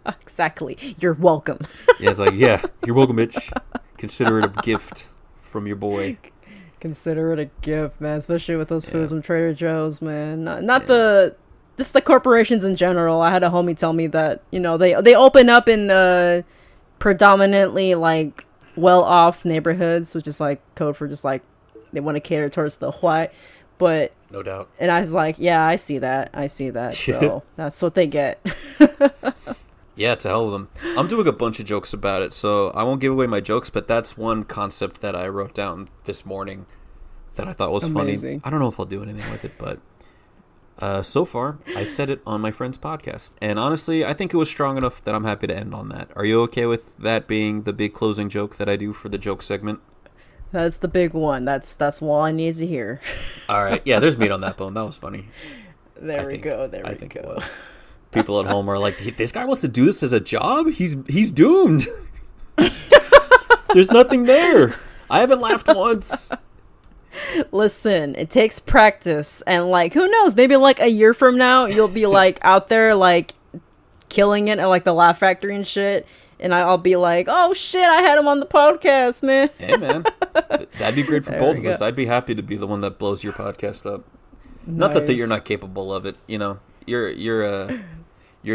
A: Exactly. You're welcome.
B: Yeah, it's like, yeah, you're welcome, bitch. Consider it a gift from your boy.
A: Consider it a gift, man, especially with those foods from Trader Joe's, man. Not just the corporations in general. I had a homie tell me that, you know, they open up in predominantly like well-off neighborhoods, which is like code for just like they want to cater towards the white, but
B: no doubt.
A: And I was like, yeah, I see that. So that's what they get.
B: Yeah, to hell with them. I'm doing a bunch of jokes about it, so I won't give away my jokes, but that's one concept that I wrote down this morning that I thought was funny.
A: Amazing.
B: I don't know if I'll do anything with it, but so far, I said it on my friend's podcast. And honestly, I think it was strong enough that I'm happy to end on that. Are you okay with that being the big closing joke that I do for the joke segment?
A: That's the big one. That's all I need to hear.
B: All right. Yeah, there's meat on that bone. That was funny.
A: There we go. There
B: I
A: we
B: think
A: go.
B: it was. People at home are like, this guy wants to do this as a job? He's doomed. There's nothing there. I haven't laughed once.
A: Listen, it takes practice, and like, who knows? Maybe like a year from now, you'll be like out there like killing it at like the Laugh Factory and shit, and I'll be like, oh shit, I had him on the podcast, man.
B: Hey, man. That'd be great for
A: There
B: both
A: we
B: of us.
A: go.
B: I'd be happy to be the one that blows your podcast up. Not
A: Nice.
B: that you're not capable of it. You know, you're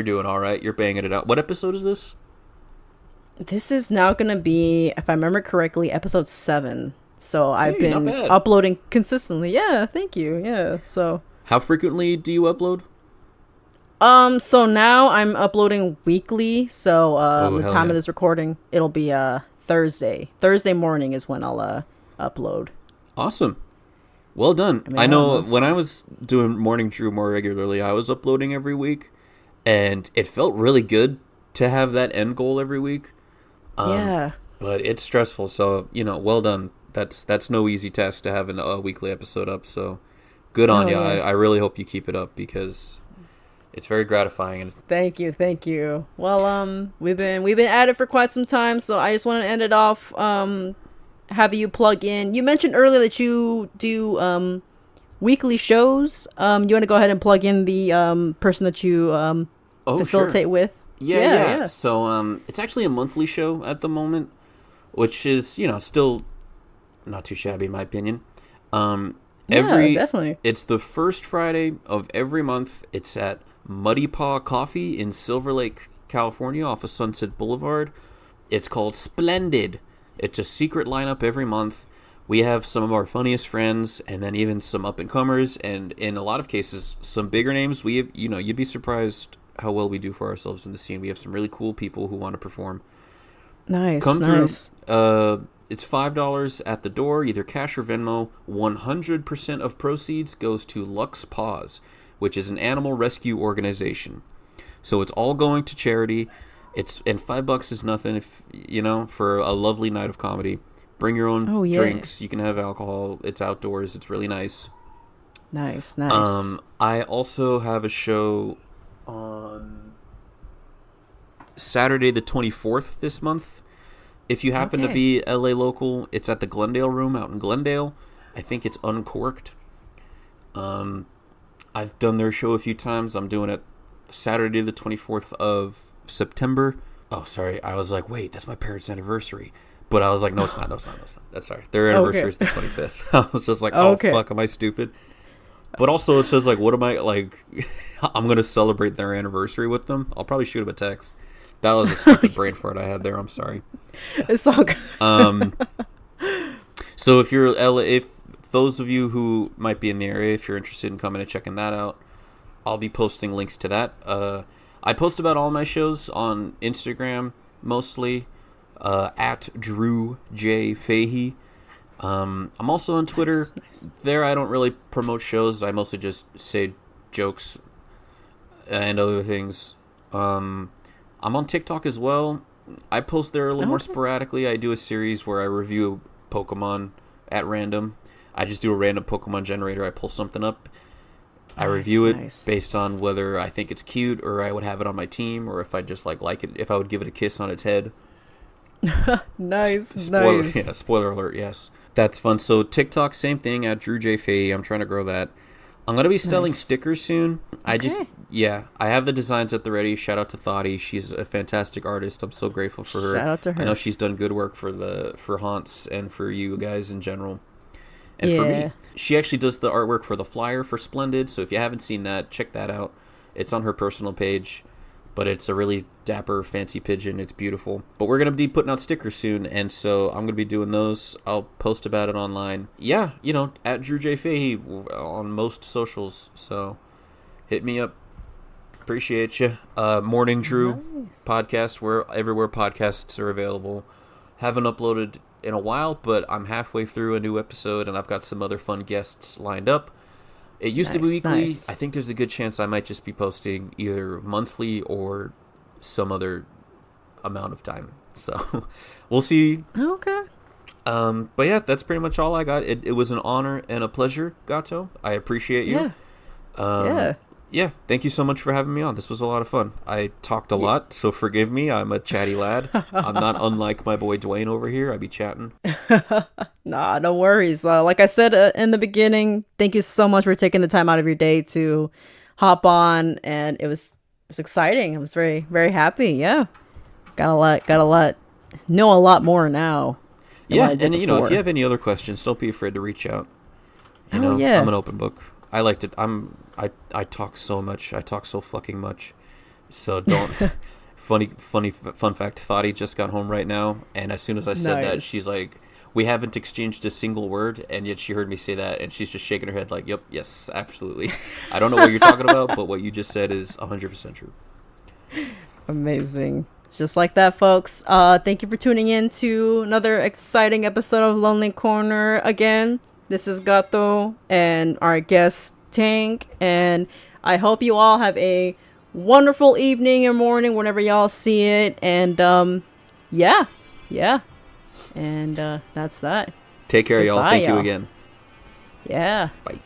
B: doing all right. You're banging it out. What episode is this?
A: This is now gonna be, if I remember correctly, episode 7. So I've
B: Hey, not
A: been
B: bad.
A: uploading consistently. Yeah, thank you. Yeah, so
B: How frequently do you upload?
A: so now I'm uploading weekly. So
B: Oh,
A: the
B: hell
A: time
B: yeah.
A: of this recording, it'll be Thursday. Thursday morning is when I'll upload.
B: Awesome. Well done.
A: I mean,
B: I know
A: almost.
B: when I was doing Morning Drew more regularly, I was uploading every week, and it felt really good to have that end goal every week.
A: Yeah.
B: But it's stressful, so, well done. That's no easy task to have a weekly episode up, so good on
A: Oh,
B: you.
A: yeah.
B: I really hope you keep it up because it's very gratifying. And
A: Thank you. Well, we've been at it for quite some time, so I just want to end it off. Have you plug in? You mentioned earlier that you do weekly shows. You want to go ahead and plug in the person that you facilitate with?
B: Yeah. So it's actually a monthly show at the moment, which is still not too shabby in my opinion.
A: Definitely.
B: It's the first Friday of every month. It's at Muddy Paw Coffee in Silver Lake, California, off of Sunset Boulevard. It's called Splendid. It's a secret lineup every month. We have some of our funniest friends, and then even some up and comers, and in a lot of cases, some bigger names. We have, you'd be surprised how well we do for ourselves in the scene. We have some really cool people who want to perform.
A: Nice.
B: Come
A: nice.
B: through. It's $5 at the door, either cash or Venmo. 100% of proceeds goes to Lux Paws, which is an animal rescue organization. So it's all going to charity. And $5 is nothing if for a lovely night of comedy. Bring your own drinks. You can have alcohol. It's outdoors. It's really nice.
A: Nice.
B: I also have a show on Saturday the 24th this month. If you happen to be LA local, it's at the Glendale Room out in Glendale. I think it's Uncorked. I've done their show a few times. I'm doing it Saturday the 24th of September. Oh, sorry. I was like, wait, that's my parents' anniversary. But I was like, no, it's not. That's sorry. Their anniversary is the 25th. I was just like, fuck, am I stupid? But also, it says, like, what am I, like, I'm going to celebrate their anniversary with them. I'll probably shoot them a text. That was a stupid brain fart I had there. I'm sorry.
A: It's all good.
B: So if those of you who might be in the area, if you're interested in coming and checking that out, I'll be posting links to that. I post about all my shows on Instagram, mostly, at Drew J. Fahey. I'm also on Twitter.
A: Nice.
B: There I don't really promote shows. I mostly just say jokes and other things. I'm on TikTok as well. I post there a little more sporadically. I do a series where I review Pokemon at random. I just do a random Pokemon generator. I pull something up. I review it based on whether I think it's cute or I would have it on my team or if I just like it, if I would give it a kiss on its head.
A: Nice.
B: Spoiler alert, yes. That's fun. So TikTok, same thing at Drew J. Fahey. I'm trying to grow that. I'm going to be selling stickers soon. I have the designs at the ready. Shout out to Thoughty. She's a fantastic artist. I'm so grateful for her.
A: Shout out to her.
B: I know she's done good work for Haunts and for you guys in general. And for me, she actually does the artwork for the flyer for Splendid. So if you haven't seen that, check that out. It's on her personal page. But it's a really dapper, fancy pigeon. It's beautiful. But we're going to be putting out stickers soon, and so I'm going to be doing those. I'll post about it online. Yeah, at Drew J. Fahey on most socials, so hit me up. Appreciate you. Morning Drew
A: Nice.
B: podcast, where everywhere podcasts are available. Haven't uploaded in a while, but I'm halfway through a new episode, and I've got some other fun guests lined up. It used to be
A: Nice,
B: weekly.
A: nice.
B: I think there's a good chance I might just be posting either monthly or some other amount of time. So we'll see.
A: Okay.
B: But yeah, that's pretty much all I got. It was an honor and a pleasure, Gato. I appreciate you.
A: Yeah.
B: Yeah. Yeah, thank you so much for having me on. This was a lot of fun. I talked a lot, so forgive me. I'm a chatty lad. I'm not unlike my boy Dwayne over here. I be chatting.
A: Nah, no worries. Like I said in the beginning, thank you so much for taking the time out of your day to hop on, and it was exciting. I was very very happy. Yeah, got a lot, know a lot more now than what
B: Yeah,
A: I did
B: and you know, if you
A: before.
B: have any other questions, don't be afraid to reach out. You
A: Oh
B: know,
A: yeah,
B: I'm an open book. I like to. I talk so much. I talk so fucking much. So don't. Fun fact. Thoughty just got home right now, and as soon as I said that,
A: nice.
B: she's like, "We haven't exchanged a single word," and yet she heard me say that, and she's just shaking her head like, "Yep, yes, absolutely." I don't know what you're talking about, but what you just said is 100% true.
A: Amazing. It's just like that, folks. Thank you for tuning in to another exciting episode of Lonely Corner. Again, this is Gato and our guest Tank, and I hope you all have a wonderful evening or morning whenever y'all see it. And yeah, yeah, and that's that.
B: Take care, y'all.
A: Goodbye,
B: Thank you
A: y'all.
B: again.
A: Yeah.
B: Bye.